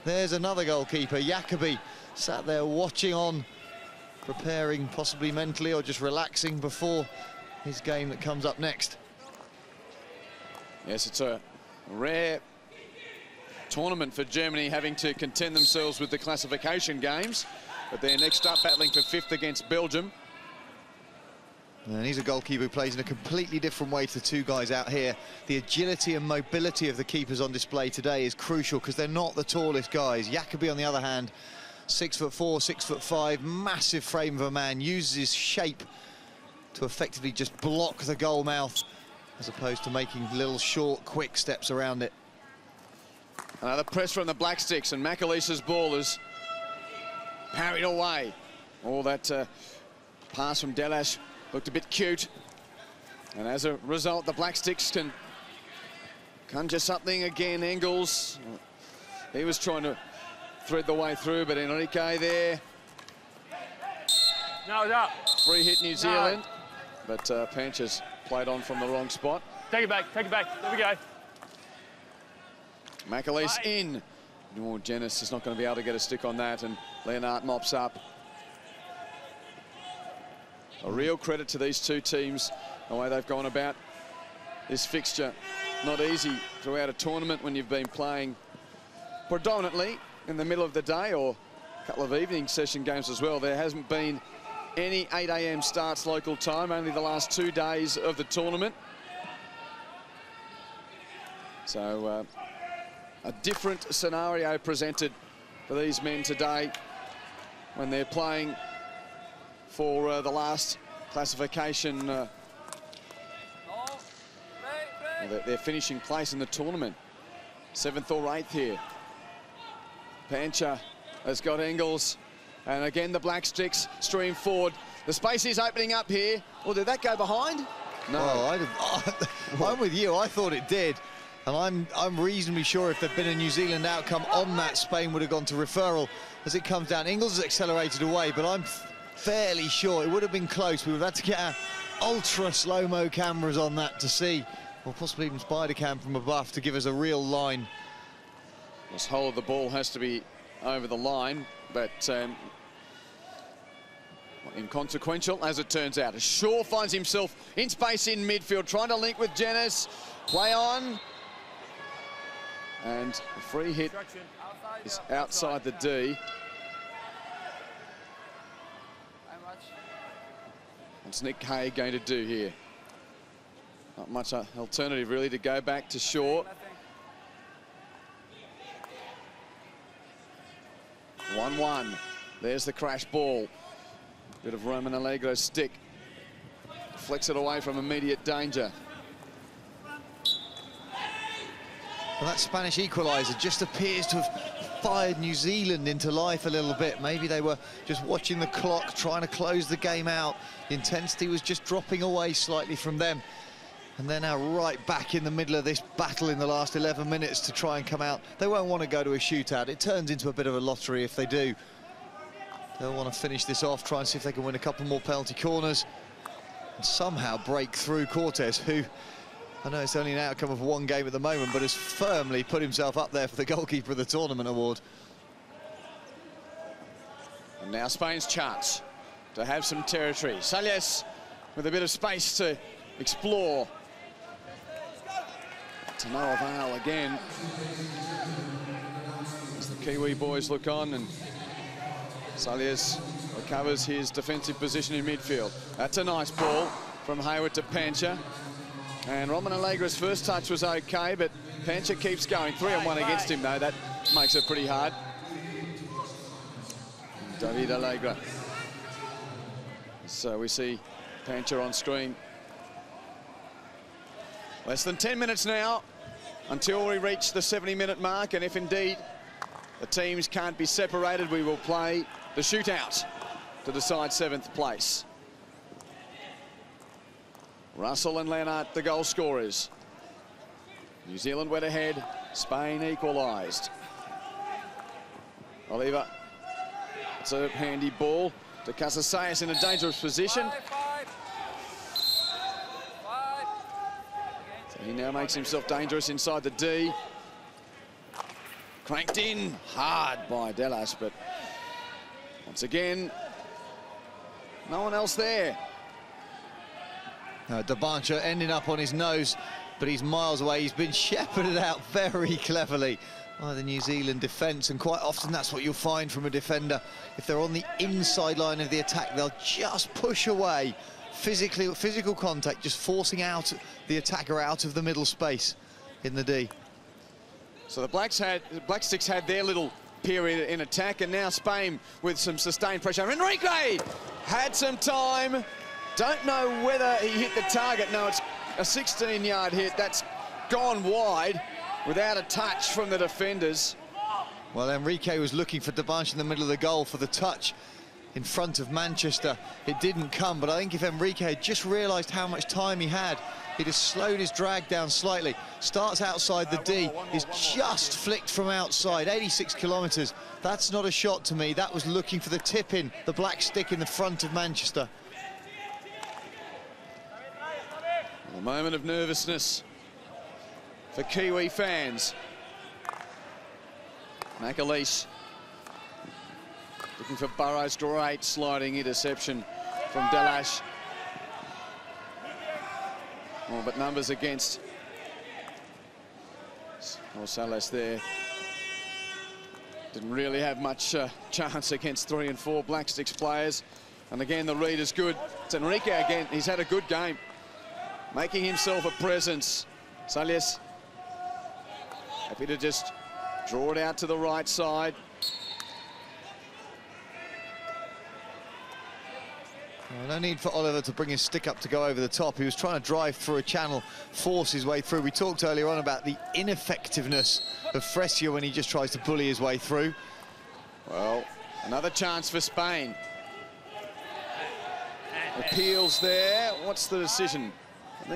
There's another goalkeeper, Jacobi, sat there watching on, preparing possibly mentally or just relaxing before his game that comes up next. Yes, it's a rare tournament for Germany, having to contend themselves with the classification games. But they're next up battling for 5th against Belgium. And he's a goalkeeper who plays in a completely different way to the two guys out here. The agility and mobility of the keepers on display today is crucial because they're not the tallest guys. Jacobi, on the other hand, 6'4", 6'5", massive frame of a man, uses his shape to effectively just block the goal mouth as opposed to making little short, quick steps around it. Another press from the Black Sticks, and McAleester's ball is parried away. All that pass from Delash looked a bit cute. And as a result, the Black Sticks can conjure something again. Engels, he was trying to thread the way through, but Enrique there. No, no. Free hit New Zealand, but Pancha's played on from the wrong spot. Take it back, take it back. There we go. McAleese in. Oh, Janis is not going to be able to get a stick on that, and Lennart mops up. A real credit to these two teams, the way they've gone about this fixture. Not easy throughout a tournament when you've been playing predominantly in the middle of the day, or a couple of evening session games as well. There hasn't been any 8 AM starts local time, only the last 2 days of the tournament. So a different scenario presented for these men today when they're playing for the last classification, their finishing place in the tournament. 7th or 8th here. Pancha has got Engels, and again the Black Sticks stream forward. The space is opening up here. Well, did that go behind? No. Oh, I'm with you. I thought it did. And I'm reasonably sure if there'd been a New Zealand outcome on that, Spain would have gone to referral as it comes down. Engels has accelerated away, but I'm fairly sure it would have been close. We would have had to get our ultra slow-mo cameras on that to see, or possibly even spider cam from above to give us a real line. This whole of the ball has to be over the line, but inconsequential as it turns out. Shaw finds himself in space in midfield, trying to link with Janis. Play on. And the free hit is outside the D. What's Nick Hague going to do here? Not much alternative really to go back to Shaw. 1-1. There's the crash ball. Bit of Roman Allegro's stick. Flicks it away from immediate danger. Well, that Spanish equaliser just appears to have fired New Zealand into life a little bit. Maybe they were just watching the clock, trying to close the game out. The intensity was just dropping away slightly from them. And they're now right back in the middle of this battle in the last 11 minutes to try and come out. They won't want to go to a shootout. It turns into a bit of a lottery if they do. They'll want to finish this off, try and see if they can win a couple more penalty corners and somehow break through Cortez, who, I know it's only an outcome of one game at the moment, but has firmly put himself up there for the Goalkeeper of the Tournament award. And now Spain's chance to have some territory. Salles with a bit of space to explore. To no avail again. As the Kiwi boys look on, and Salles recovers his defensive position in midfield. That's a nice ball from Hayward to Pancha. And Roman Allegra's first touch was okay, but Pancha keeps going. 3-on-1 against him, though. That makes it pretty hard. David Allegra. So we see Pancha on screen. Less than 10 minutes now until we reach the 70-minute mark, and if indeed the teams can't be separated, we will play the shootout to decide 7th place. Russell and Leonard, the goal scorers. New Zealand went ahead, Spain equalised. Oliver, it's a handy ball to Casasayas in a dangerous position. He now makes himself dangerous inside the D. Cranked in hard by Delas, but once again, no one else there. Dabancha ending up on his nose, but he's miles away. He's been shepherded out very cleverly by the New Zealand defence, and quite often that's what you'll find from a defender. If they're on the inside line of the attack, they'll just push away. Physical contact, just forcing out the attacker out of the middle space in the D. So the Black Sticks had their little period in attack, and now Spain with some sustained pressure. Enrique had some time. Don't know whether he hit the target. No, it's a 16-yard hit. That's gone wide without a touch from the defenders. Well, Enrique was looking for Dabancha in the middle of the goal for the touch in front of Manchester. It didn't come, but I think if Enrique had just realised how much time he had, he'd have slowed his drag down slightly. Starts outside the D, is just flicked from outside, 86 kilometres. That's not a shot to me. That was looking for the tip-in, the black stick in the front of Manchester. A moment of nervousness for Kiwi fans. McAleese looking for Burrows. Great sliding interception from Delash. Oh, but numbers against Salles there. Didn't really have much chance against 3 and 4 Black Sticks players. And again, the read is good. It's Enrique again. He's had a good game, making himself a presence. Salles happy to just draw it out to the right side. Well, no need for Oliver to bring his stick up to go over the top. He was trying to drive through a channel, force his way through. We talked earlier on about the ineffectiveness of Fresia when he just tries to bully his way through. Well, another chance for Spain. Appeals there. What's the decision? I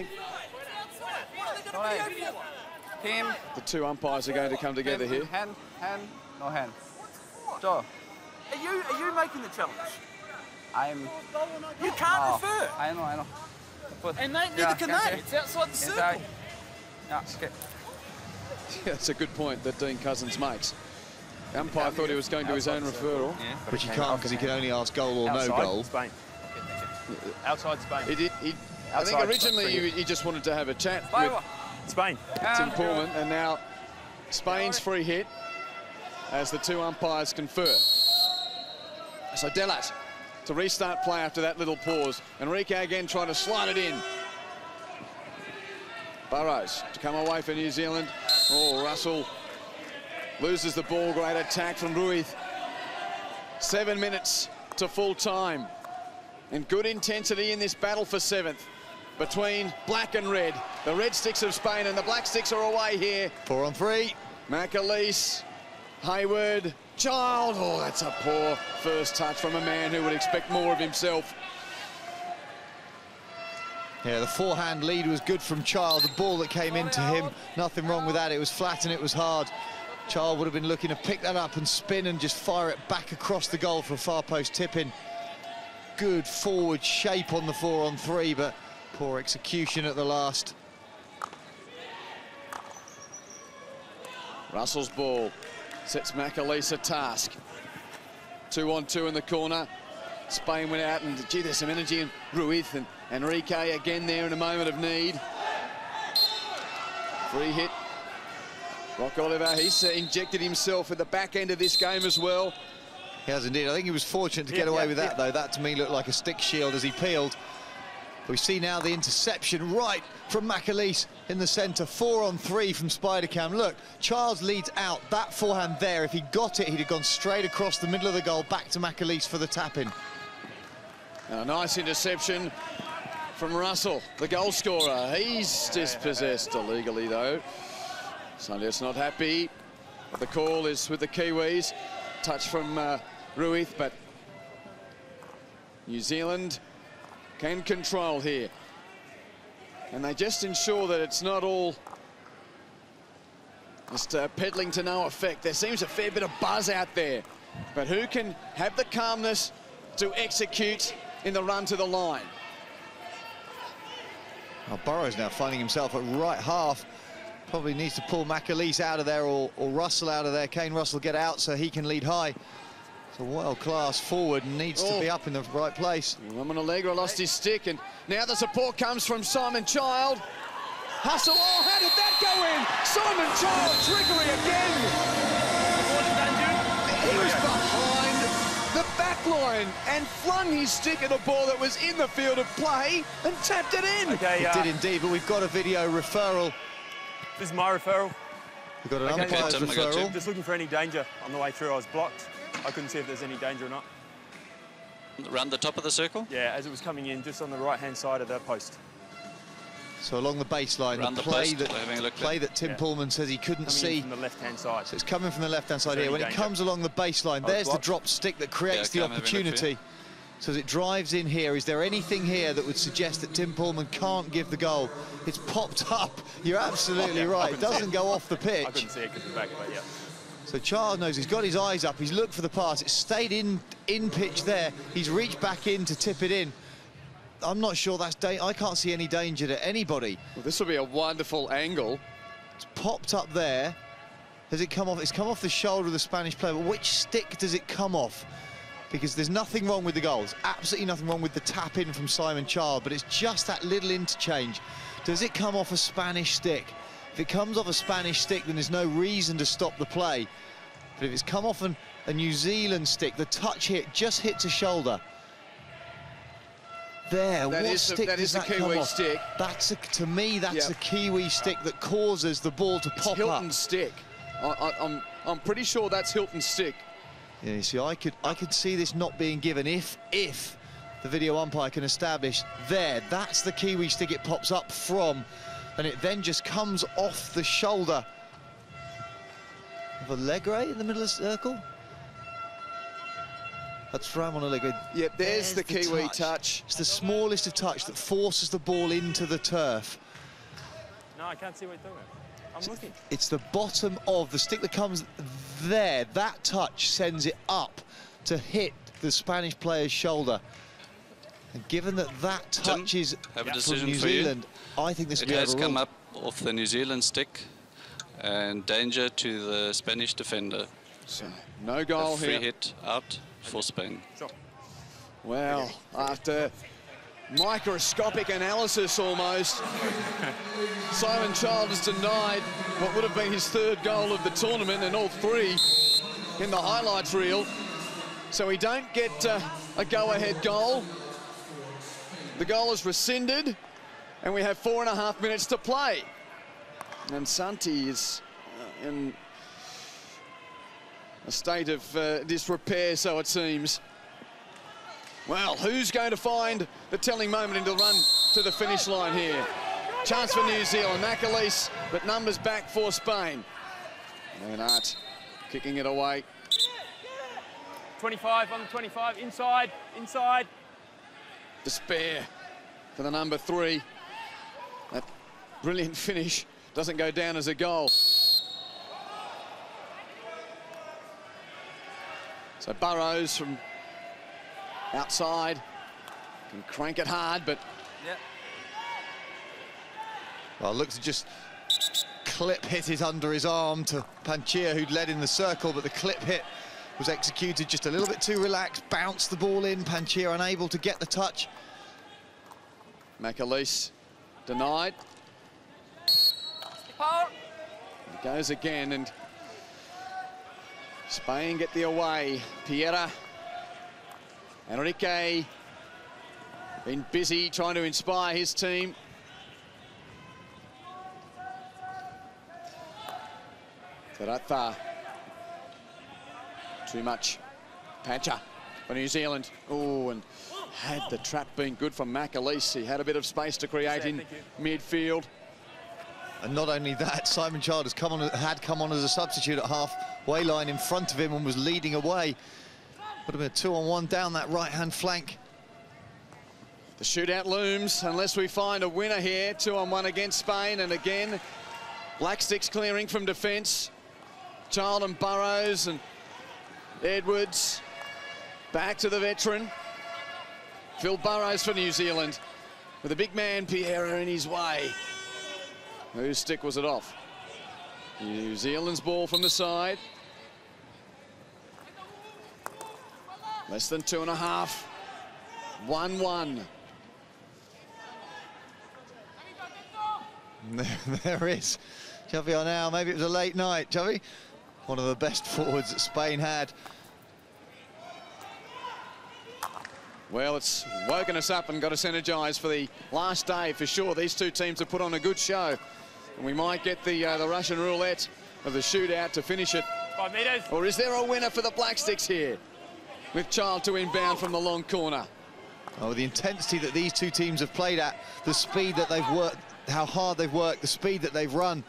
think the two umpires are going to come together here. Hand, no hand. So, Are you making the challenge? You can't refer. I know. And neither can they. It's outside the circle. Yeah, okay. Yeah, that's a good point that Dean Cousins makes. The umpire thought he was going to his own referral. Yeah. Which he can't, because he can only ask goal or no goal. Spain. Outside Spain. I think originally he just wanted to have a chat with Spain. Tim Pullman, and now Spain's free hit as the two umpires confer. So Delas to restart play after that little pause. Enrique again trying to slide it in. Burrows to come away for New Zealand. Oh, Russell loses the ball. Great attack from Ruiz. 7 minutes to full time. And good intensity in this battle for 7th between black and red. The Red Sticks of Spain and the Black Sticks are away here. 4 on 3. McAleese, Hayward, Child. Oh, that's a poor first touch from a man who would expect more of himself. Yeah, the forehand lead was good from Child. The ball that came into him, nothing wrong with that. It was flat and it was hard. Child would have been looking to pick that up and spin and just fire it back across the goal for a far post tip-in. Good forward shape on the 4-on-3, but poor execution at the last. Russell's ball sets McAleese a task. 2-on-2 in the corner. Spain went out and, gee, there's some energy in Ruiz and Enrique again there in a moment of need. Free hit. Rock Oliver, he's injected himself at the back end of this game as well. He has indeed. I think he was fortunate to get away with that, though. That, to me, looked like a stick shield as he peeled. We see now the interception right from McAleese in the centre. 4-on-3 from Spider-Cam. Look, Charles leads out. That forehand there, if he got it, he'd have gone straight across the middle of the goal, back to McAleese for the tap-in. A nice interception from Russell, the goal scorer. He's dispossessed illegally, though. Sandia's not happy. But the call is with the Kiwis. Touch from Ruiz, but New Zealand can control here. And they just ensure that it's not all just peddling to no effect. There seems a fair bit of buzz out there. But who can have the calmness to execute in the run to the line? Well, Burrows now finding himself at right half. Probably needs to pull McAleese out of there or Russell out of there. Kane Russell get out so he can lead high. It's a world-class forward and needs to be up in the right place. Roman Allegra lost his stick, and now the support comes from Simon Child. Hustle, oh, how did that go in? Simon Child, trickery again. He was behind the back line and flung his stick at a ball that was in the field of play and tapped it in. Okay, it did indeed, but we've got a video referral. This is my referral. We've got an umpire's referral. Just looking for any danger on the way through. I was blocked. I couldn't see if there's any danger or not. Around the top of the circle? Yeah, as it was coming in, just on the right-hand side of that post. So along the baseline, the play that Tim Pullman says he couldn't see. From the left-hand side. So it's coming from the left-hand side here. When it comes along the baseline, there's the dropped stick that creates the opportunity. So as it drives in here, is there anything here that would suggest that Tim Pullman can't give the goal? It's popped up. You're absolutely right. It doesn't go off the pitch. I couldn't see it because of the back, but yeah. So Charles knows he's got his eyes up. He's looked for the pass. It stayed in pitch there. He's reached back in to tip it in. I'm not sure that's I can't see any danger to anybody. Well, this will be a wonderful angle. It's popped up there. Has it come off? It's come off the shoulder of the Spanish player. But which stick does it come off? Because there's nothing wrong with the goals. Absolutely nothing wrong with the tap in from Simon Child. But it's just that little interchange. Does it come off a Spanish stick? If it comes off a Spanish stick, then there's no reason to stop the play. But if it's come off a New Zealand stick, the touch hit just hits a shoulder. There, what stick does that come off? That's to me, that's a Kiwi stick that causes the ball to pop up. Hilton's stick. I'm pretty sure that's Hilton's stick. Yeah, you see, I could see this not being given if the video umpire can establish there. That's the Kiwi stick it pops up from, and it then just comes off the shoulder of Allegre in the middle of the circle. That's Ramon Allegre. Yep, there's the Kiwi touch. It's the smallest of touch that forces the ball into the turf. No, I can't see what you're talking about. I'm looking. It's the bottom of the stick that comes there. That touch sends it up to hit the Spanish player's shoulder. And given that that touch is from New Zealand, I think this will be overruled. It has come up off the New Zealand stick and danger to the Spanish defender. So, no goal here. Free hit out for Spain. Sure. Well, after microscopic analysis almost, Simon Child has denied what would have been his third goal of the tournament, and all three in the highlights reel. So we don't get a go-ahead goal. The goal is rescinded, and we have 4.5 minutes to play. And Santi is in a state of disrepair, so it seems. Well, who's going to find the telling moment in the run to the finish line here? Chance for New Zealand, McAleese, but numbers back for Spain. Leonard kicking it away. 25 on the 25, inside. Despair for the number 3. brilliant finish doesn't go down as a goal. So Burrows from outside can crank it hard, but well, looks to just clip hit it under his arm to Panchia, who'd led in the circle, but the clip hit was executed just a little bit too relaxed, bounced the ball in, Panchia unable to get the touch. McAleese denied. It goes again, and Spain get the away. Piera, Enrique, been busy trying to inspire his team. Terata. Too much. Pancha for New Zealand. Oh, and had the trap been good from McAleese, he had a bit of space to create in midfield. And not only that, Simon Child had come on as a substitute at halfway line in front of him and was leading away. Would have been a 2-on-1 down that right-hand flank. The shootout looms unless we find a winner here. 2-on-1 against Spain, and again, Black Sticks clearing from defence. Child and Burrows and Edwards. Back to the veteran. Phil Burrows for New Zealand, with a big man, Piera, in his way. Whose stick was it off? New Zealand's ball from the side. Less than 2.5. 1-1. There is Xavi on now. Maybe it was a late night, Xavi. One of the best forwards that Spain had. Well, it's woken us up and got us energised for the last day for sure. These two teams have put on a good show, and we might get the Russian roulette of the shootout to finish it. 5 metres. Or is there a winner for the Black Sticks here, with Child to inbound from the long corner? Oh, the intensity that these two teams have played at, the speed that they've worked, how hard they've worked, the speed that they've run.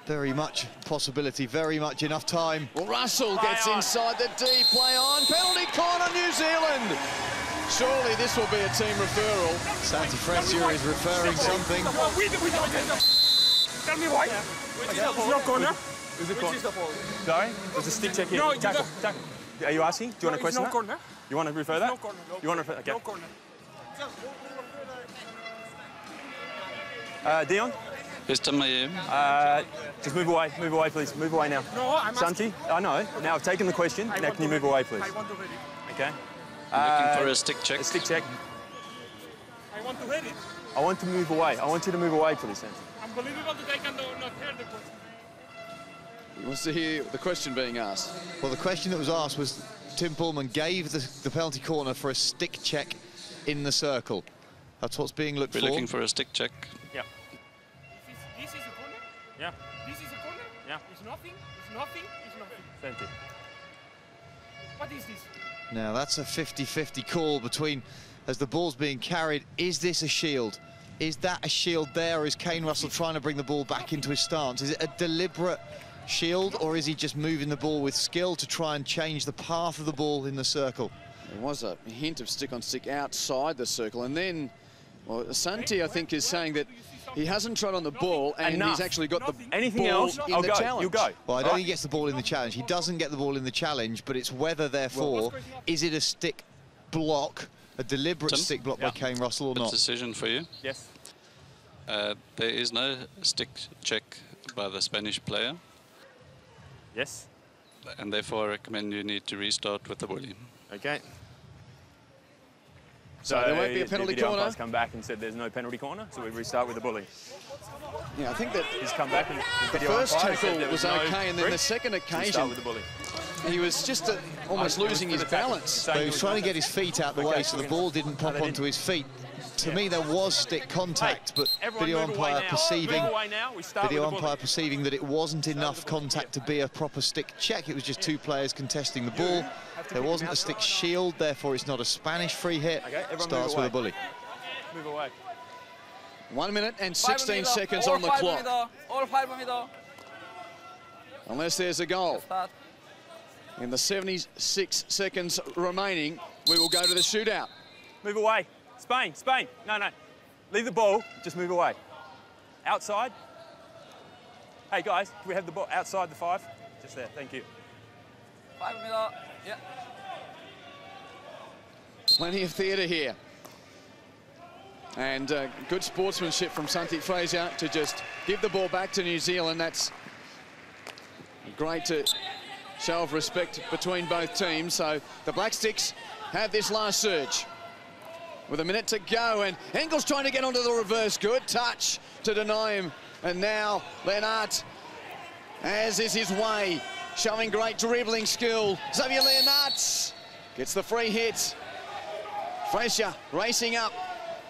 Very much possibility, very much enough time. Well, Russell gets inside the D, play on, penalty corner, New Zealand. Surely this will be a team referral. Santa Fresia is referring something. Tell me why. It's no corner. Is it corner? Sorry? There's a stick check here. No, tackle. Are you asking? Do you want to question no that? corner. You want to refer that? No corner. You want to refer? Okay. No corner. Dion? Mr. Mayer. Just move away, please. Move away now. No, I'm Santi, I know. Now I've taken the question. Now can you move away, please? I want to read it. Okay. Looking for a stick check. A stick check. I want to read it. I want to move away. I want you to move away, please, Santi. Unbelievable that I cannot hear the question. He wants to hear the question being asked. Well, the question that was asked was, Tim Pullman gave the penalty corner for a stick check in the circle. That's what's being looked for. We're looking for a stick check. Yeah. This is a corner? Yeah. This is a corner? Yeah. It's nothing, it's nothing, it's nothing. Santi. What is this? Now, that's a 50-50 call between, as the ball's being carried, is this a shield? Is that a shield there, or is Kane Russell trying to bring the ball back into his stance? Is it a deliberate shield, or is he just moving the ball with skill to try and change the path of the ball in the circle? There was a hint of stick-on-stick outside the circle, and then, well, Santi, I think, is saying that he hasn't trod on the ball, and he's actually got the Anything ball else? in I'll the go. challenge. You go. Well, I don't think he gets the ball in the challenge. He doesn't get the ball in the challenge, but it's whether, therefore, is it a stick block, a deliberate Tim? stick block by Kane Russell or Good not? decision for you. Yes. There is no stick check by the Spanish player, Yes. and therefore I recommend you need to restart with the bully. Okay. So there won't be a penalty the video corner. umpire's come back and said there's no penalty corner, so we restart with the bully. Yeah, I think that He's come back and the the video first umpire said tackle there was no okay, and then the breach. second We start occasion, with the bully. he was just almost losing his balance. But he was trying to get his feet out the way so the ball didn't pop onto his feet. To me, there was stick contact, but Everyone video move away umpire now. perceiving Move away now. We start video with the bully. umpire perceiving that it wasn't enough contact to be a proper stick check. It was just two players contesting the ball. There wasn't a stick shield, therefore it's not a Spanish free hit. Okay, everyone Starts move with a bully. Move away. 1 minute and 16 seconds on the clock. All 5 meter. Unless there's a goal. Start. In the 76 seconds remaining, we will go to the shootout. Move away. Spain, Spain. No, no. Leave the ball. Just move away. outside. Hey guys, can we have the ball outside the 5? Just there, thank you. 5 meter, yeah. Plenty of theatre here. And good sportsmanship from Santi Fraser to just give the ball back to New Zealand. That's great to show of respect between both teams. So the Black Sticks have this last surge with a minute to go, and Engel's trying to get onto the reverse. Good touch to deny him. And now Leonard, as is his way, showing great dribbling skill. Xavier Leonard gets the free hit. Fraser racing up.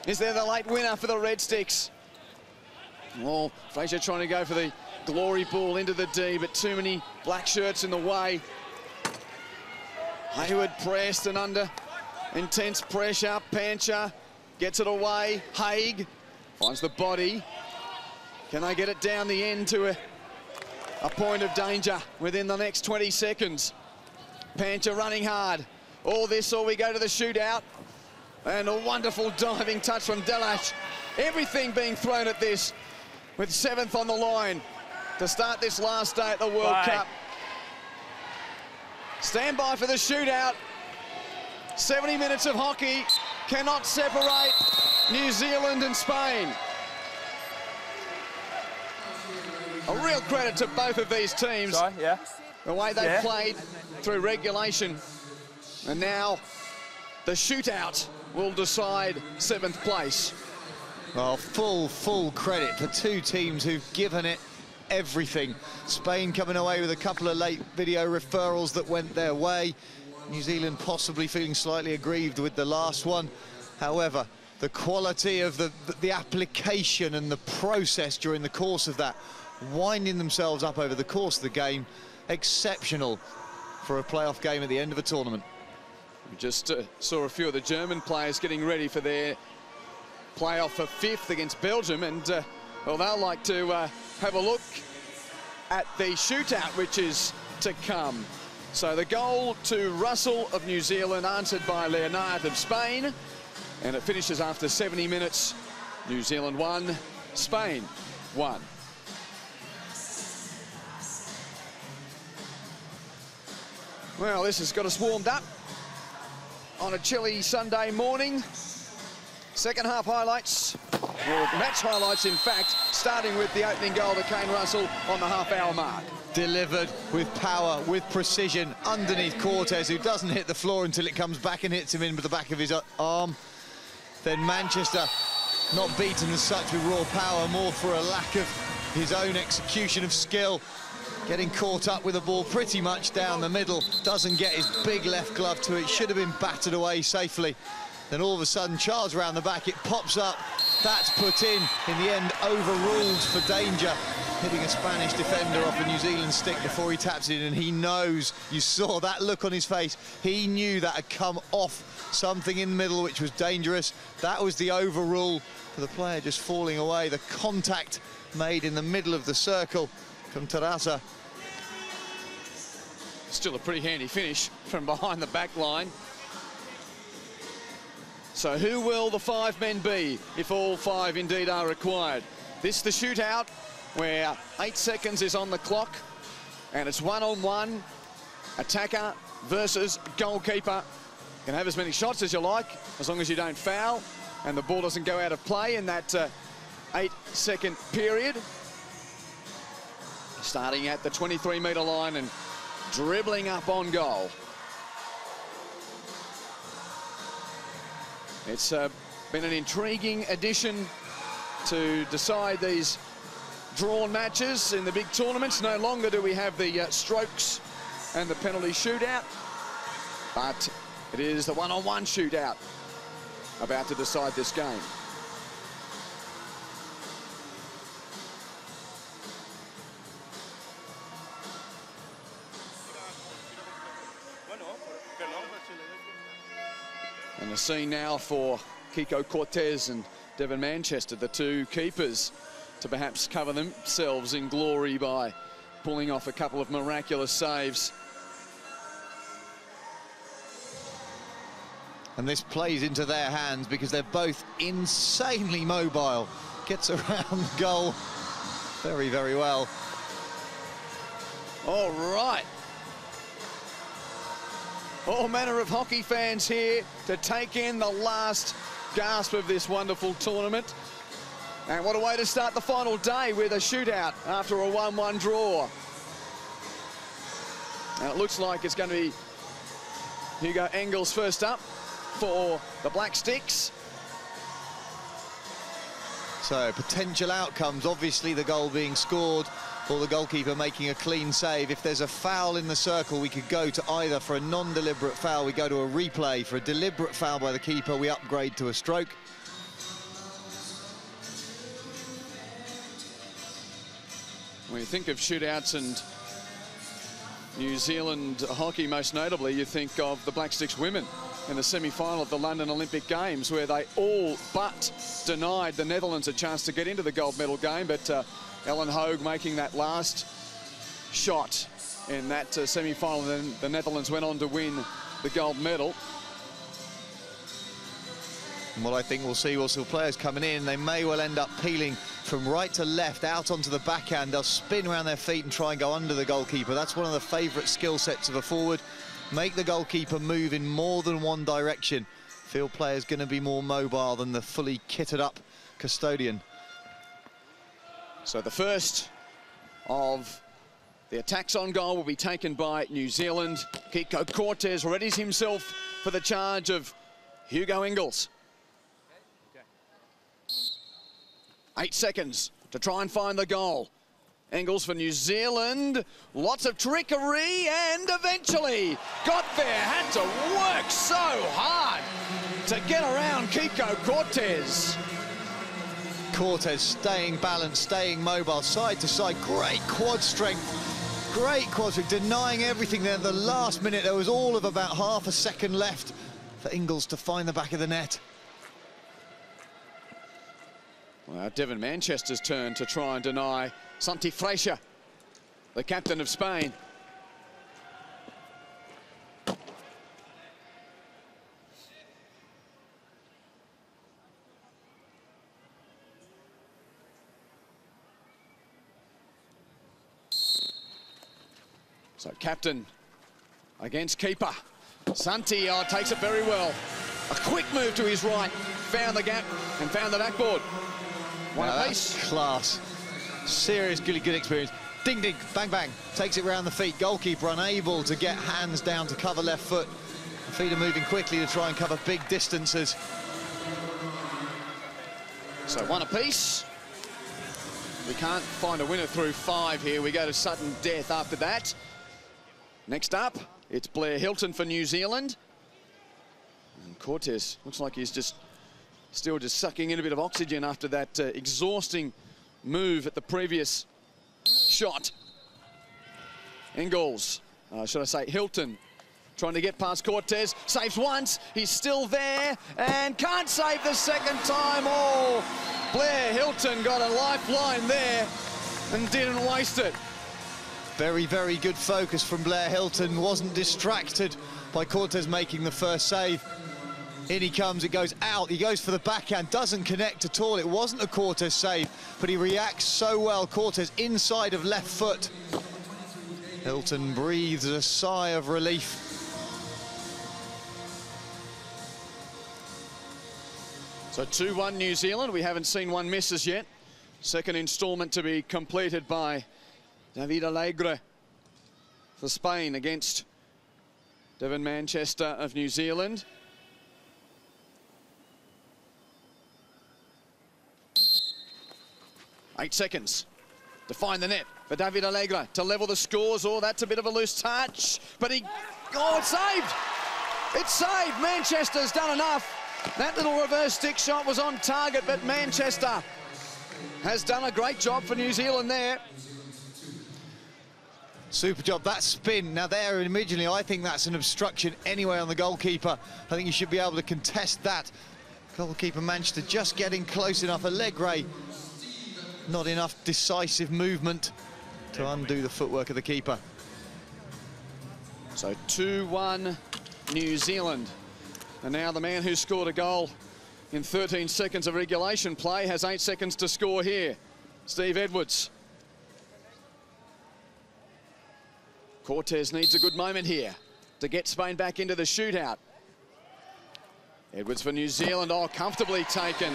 Is there the late winner for the Red Sticks? Well, Fraser trying to go for the glory ball into the D, but too many black shirts in the way. Hayward pressed and under intense pressure. Pancher gets it away. Hague finds the body. Can they get it down the end to a point of danger within the next 20 seconds? Pancher running hard. All this or we go to the shootout. And a wonderful diving touch from Delash. Everything being thrown at this with 7th on the line to start this last day at the World Cup. Stand by for the shootout. 70 minutes of hockey cannot separate New Zealand and Spain. A real credit to both of these teams. The way they've played through regulation. And now the shootout will decide 7th place. Well, full credit for two teams who've given it everything. Spain coming away with a couple of late video referrals that went their way. New Zealand possibly feeling slightly aggrieved with the last one. However, the quality of the application and the process during the course of that, winding themselves up over the course of the game, exceptional for a playoff game at the end of a tournament. We just saw a few of the German players getting ready for their playoff for 5th against Belgium, and well, they'll like to have a look at the shootout which is to come. So the goal to Russell of New Zealand answered by Leonard of Spain, and it finishes after 70 minutes. New Zealand 1, Spain 1. Well, this has got us warmed up on a chilly Sunday morning. Second half highlights, or match highlights in fact, starting with the opening goal to Kane Russell on the half-hour mark. Delivered with power, with precision, underneath Cortez, who doesn't hit the floor until it comes back and hits him in with the back of his arm. Then Manchester not beaten as such with raw power, more for a lack of his own execution of skill. Getting caught up with the ball pretty much down the middle, doesn't get his big left glove to it, should have been battered away safely. Then all of a sudden, charge around the back, it pops up, that's put in the end, overruled for danger, hitting a Spanish defender off a New Zealand stick before he taps it in, and he knows, you saw that look on his face, he knew that had come off something in the middle which was dangerous. That was the overrule for the player just falling away. The contact made in the middle of the circle from Terraza. Still a pretty handy finish from behind the back line. So who will the 5 men be if all 5 indeed are required? This the shootout where 8 seconds is on the clock and it's 1-on-1, attacker versus goalkeeper. You can have as many shots as you like as long as you don't foul and the ball doesn't go out of play in that 8-second period. Starting at the 23-metre line and dribbling up on goal. It's been an intriguing addition to decide these drawn matches in the big tournaments. No longer do we have the strokes and the penalty shootout, but it is the one-on-one shootout about to decide this game. And the scene now for Kiko Cortez and Devon Manchester, the 2 keepers, to perhaps cover themselves in glory by pulling off a couple of miraculous saves. And this plays into their hands because they're both insanely mobile. gets around the goal very, very well. All right. All manner of hockey fans here to take in the last gasp of this wonderful tournament. And what a way to start the final day with a shootout after a 1-1 draw. And it looks like it's going to be Hugo Engels first up for the Black Sticks. So potential outcomes, obviously the goal being scored or the goalkeeper making a clean save. If there's a foul in the circle, we could go to either for a non-deliberate foul, we go to a replay. For a deliberate foul by the keeper, we upgrade to a stroke. When you think of shootouts and New Zealand hockey most notably, you think of the Black Sticks women in the semi-final of the London Olympic Games, where they all but denied the Netherlands a chance to get into the gold medal game, but Ellen Hague making that last shot in that semi-final, and then the Netherlands went on to win the gold medal. And what I think we'll see players coming in, they may well end up peeling from right to left out onto the backhand. They'll spin around their feet and try and go under the goalkeeper. That's one of the favourite skill sets of a forward. Make the goalkeeper move in more than one direction. Field player's going to be more mobile than the fully kitted up custodian. So the first of the attacks on goal will be taken by New Zealand. Kiko Cortez readies himself for the charge of Hugo Engels. 8 seconds to try and find the goal. Engels for New Zealand, lots of trickery, and eventually got there. Had to work so hard to get around Kiko Cortez. Cortez staying balanced, staying mobile, side to side, great quad strength, denying everything there at the last minute. There was all of about half a second left for Engels to find the back of the net. Well, Devon Manchester's turn to try and deny Santi Freixa, the captain of Spain. So captain against keeper. Santi takes it very well. A quick move to his right, found the gap and found the backboard. One apiece. Class. Serious, good experience. Ding, ding, bang, bang. Takes it round the feet. Goalkeeper unable to get hands down to cover left foot. The feet are moving quickly to try and cover big distances. So one apiece. We can't find a winner through 5 here. We go to sudden death after that. Next up, it's Blair Hilton for New Zealand. And Cortez looks like he's still just sucking in a bit of oxygen after that exhausting move at the previous shot. Engels, should I say Hilton, trying to get past Cortez, saves once, he's still there, and can't save the second time. Oh, Blair Hilton got a lifeline there and didn't waste it. Very, very good focus from Blair Hilton, wasn't distracted by Cortez making the first save. In he comes, it goes out, he goes for the backhand, doesn't connect at all. It wasn't a Cortez save, but he reacts so well. Cortez inside of left foot. Hilton breathes a sigh of relief. So 2-1 New Zealand. We haven't seen one miss as yet. Second instalment to be completed by David Alegre for Spain against Devon Manchester of New Zealand. Eight seconds to find the net for David Alegre to level the scores. Oh, that's a bit of a loose touch, but it's saved. It's saved. Manchester's done enough. That little reverse stick shot was on target, but Manchester has done a great job for New Zealand there. Super job, that spin. Now there, originally, I think that's an obstruction anyway on the goalkeeper. I think you should be able to contest that. Goalkeeper Manchester just getting close enough. Alegre, not enough decisive movement to undo the footwork of the keeper. So 2-1 New Zealand. And now the man who scored a goal in 13 seconds of regulation play, has 8 seconds to score here. Steve Edwards. Cortez needs a good moment here to get Spain back into the shootout. Edwards for New Zealand, oh, comfortably taken.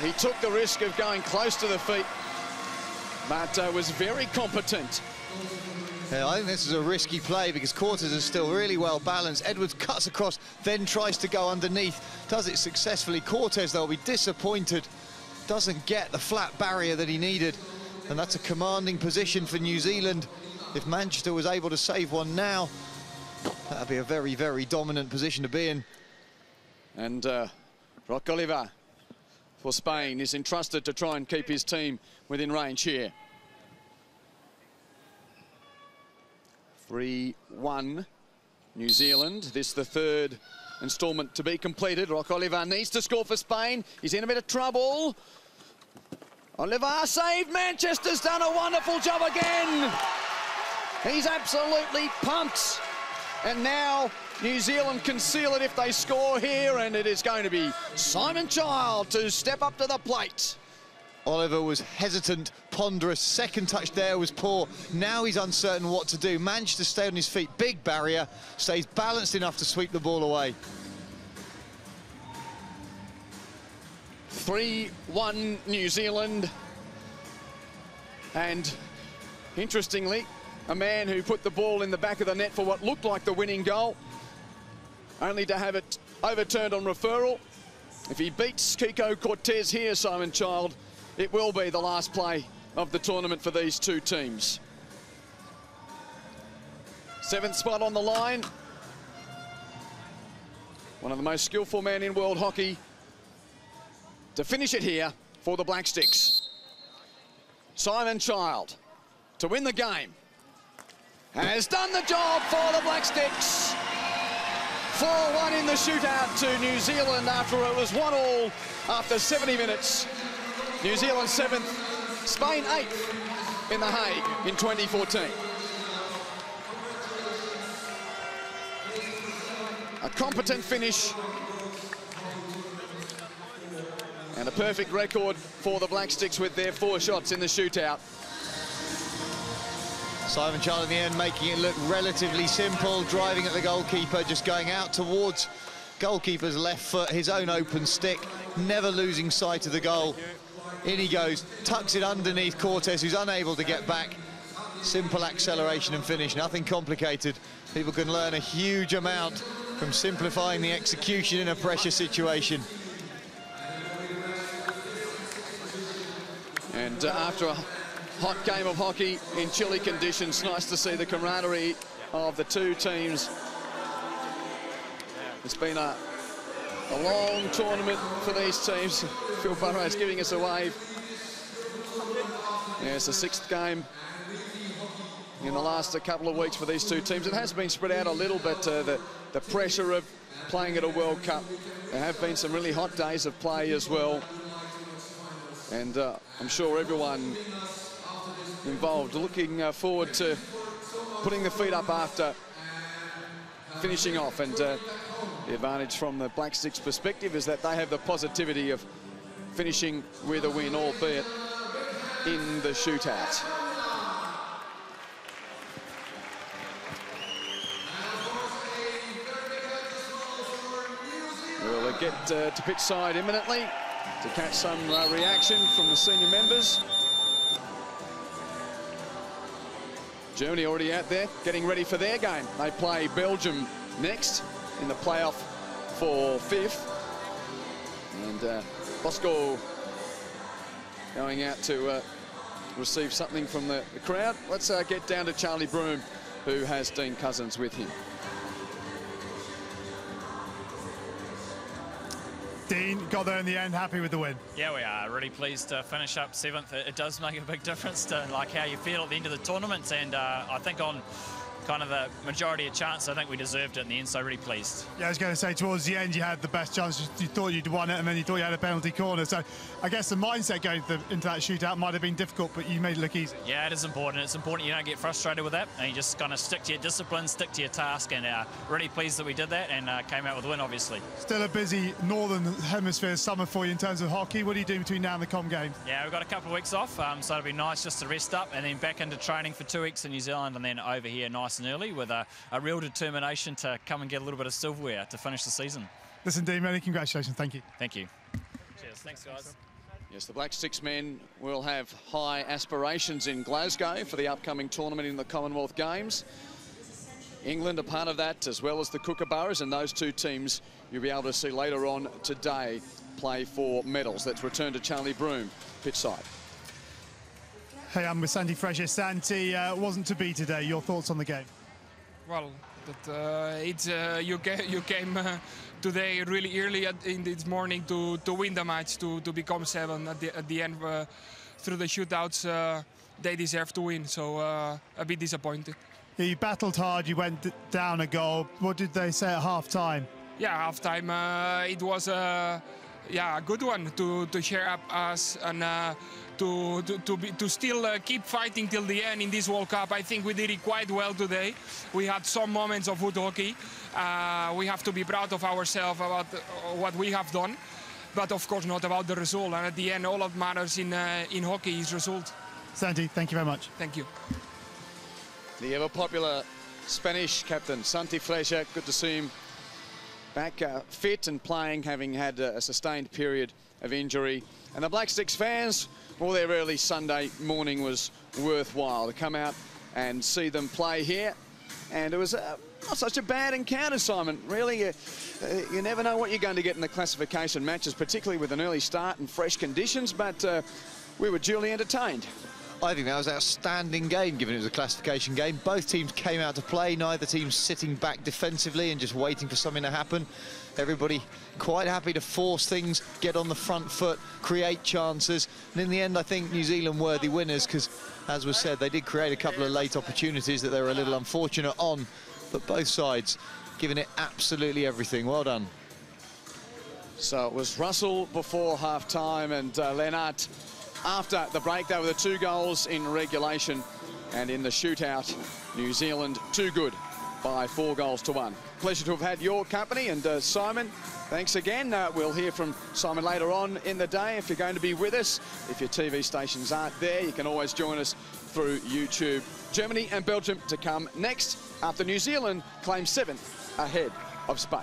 He took the risk of going close to the feet, but was very competent. Yeah, I think this is a risky play because Cortez is still really well balanced. Edwards cuts across, then tries to go underneath. Does it successfully. Cortez, though, will be disappointed. Doesn't get the flat barrier that he needed. And that's a commanding position for New Zealand. If Manchester was able to save one now, that would be a very, very dominant position to be in. And Roc Oliver for Spain is entrusted to try and keep his team within range here. 3-1 New Zealand. This the third instalment to be completed. Roc Oliver needs to score for Spain. He's in a bit of trouble. Oliver saved. Manchester's done a wonderful job again. He's absolutely pumped. And now New Zealand can seal it if they score here, and it is going to be Simon Child to step up to the plate. Oliver was hesitant, ponderous. Second touch there was poor. Now he's uncertain what to do. Managed to stay on his feet. Big barrier. Stays balanced enough to sweep the ball away. 3-1 New Zealand. And interestingly, a man who put the ball in the back of the net for what looked like the winning goal, only to have it overturned on referral. If he beats Kiko Cortez here, Simon Child, it will be the last play of the tournament for these two teams. 7th spot on the line. One of the most skillful men in world hockey to finish it here for the Black Sticks. Simon Child to win the game. Has done the job for the Black Sticks. 4-1 in the shootout to New Zealand after it was 1-1 after 70 minutes. New Zealand 7th, Spain 8th in The Hague in 2014. A competent finish and a perfect record for the Black Sticks with their 4 shots in the shootout. Simon Child in the end making it look relatively simple, driving at the goalkeeper, just going out towards goalkeeper's left foot, his own open stick, never losing sight of the goal. In he goes, tucks it underneath Cortez, who's unable to get back. Simple acceleration and finish, nothing complicated. People can learn a huge amount from simplifying the execution in a pressure situation. And after a hot game of hockey in chilly conditions, nice to see the camaraderie of the two teams. It's been a long tournament for these teams. Phil Burrows giving us a wave. Yeah, it's the 6th game in the last couple of weeks for these two teams. It has been spread out a little bit, the pressure of playing at a World Cup. There have been some really hot days of play as well. And I'm sure everyone involved looking forward to putting the feet up after finishing off. And the advantage from the Black Sticks perspective is that they have the positivity of finishing with a win, albeit in the shootout. We'll get to pitch side imminently to catch some reaction from the senior members. Germany already out there, getting ready for their game. They play Belgium next in the playoff for 5th. And Bosco going out to receive something from the crowd. Let's get down to Charlie Broom, who has Dean Cousins with him. Dean, got there in the end, happy with the win? Yeah, we are really pleased to finish up 7th. It does make a big difference to like how you feel at the end of the tournament, and I think on kind of the majority of chance. I think we deserved it in the end, so really pleased. Yeah, I was going to say, towards the end, you had the best chance. You thought you'd won it, and then you thought you had a penalty corner. So I guess the mindset going into that shootout might have been difficult, but you made it look easy. Yeah, it is important. It's important you don't get frustrated with that, and you just kind of stick to your discipline, stick to your task, and really pleased that we did that and came out with a win, obviously. Still a busy Northern Hemisphere summer for you in terms of hockey. What are you doing between now and the Com Games? Yeah, we've got a couple of weeks off, so it'll be nice just to rest up and then back into training for 2 weeks in New Zealand and then over here nice and early with a real determination to come and get a little bit of silverware to finish the season. Listen, Dean, many congratulations. Thank you. Thank you. Cheers. Thanks, guys. Yes, the Black Sticks men will have high aspirations in Glasgow for the upcoming tournament in the Commonwealth Games. England are part of that, as well as the Kookaburras, and those two teams you'll be able to see later on today play for medals. Let's return to Charlie Broom, pitch side. Hey, I'm with Santi Fresher. Santi, wasn't to be today. Your thoughts on the game? Well, you came today really early in this morning to win the match, to become 7 at the end through the shootouts. They deserve to win, so a bit disappointed. Yeah, you battled hard. You went down a goal. What did they say at half-time? Yeah, half-time it was a good one to cheer up us and to still keep fighting till the end in this World Cup. I think we did it quite well today. We had some moments of good hockey. We have to be proud of ourselves about what we have done, but of course not about the result. And at the end, all that matters in hockey is result. Santi, thank you very much. Thank you. The ever-popular Spanish captain, Santi Fresher, good to see him back fit and playing, having had a sustained period of injury. And the Black Sticks fans, well, their early Sunday morning was worthwhile to come out and see them play here. And it was not such a bad encounter, Simon. Really, you never know what you're going to get in the classification matches, particularly with an early start and fresh conditions, but we were duly entertained. I think that was an outstanding game, given it was a classification game. Both teams came out to play, neither team sitting back defensively and just waiting for something to happen. Everybody quite happy to force things, get on the front foot, create chances. And in the end, I think New Zealand were the winners because, as was said, they did create a couple of late opportunities that they were a little unfortunate on. But both sides giving it absolutely everything. Well done. So it was Russell before half-time and Lennart after the break. They were the 2 goals in regulation, and in the shootout, New Zealand too good by 4 goals to 1. Pleasure to have had your company, and Simon, thanks again. We'll hear from Simon later on in the day if you're going to be with us. If your TV stations aren't there, you can always join us through YouTube. Germany and Belgium to come next after New Zealand claims 7th ahead of Spain.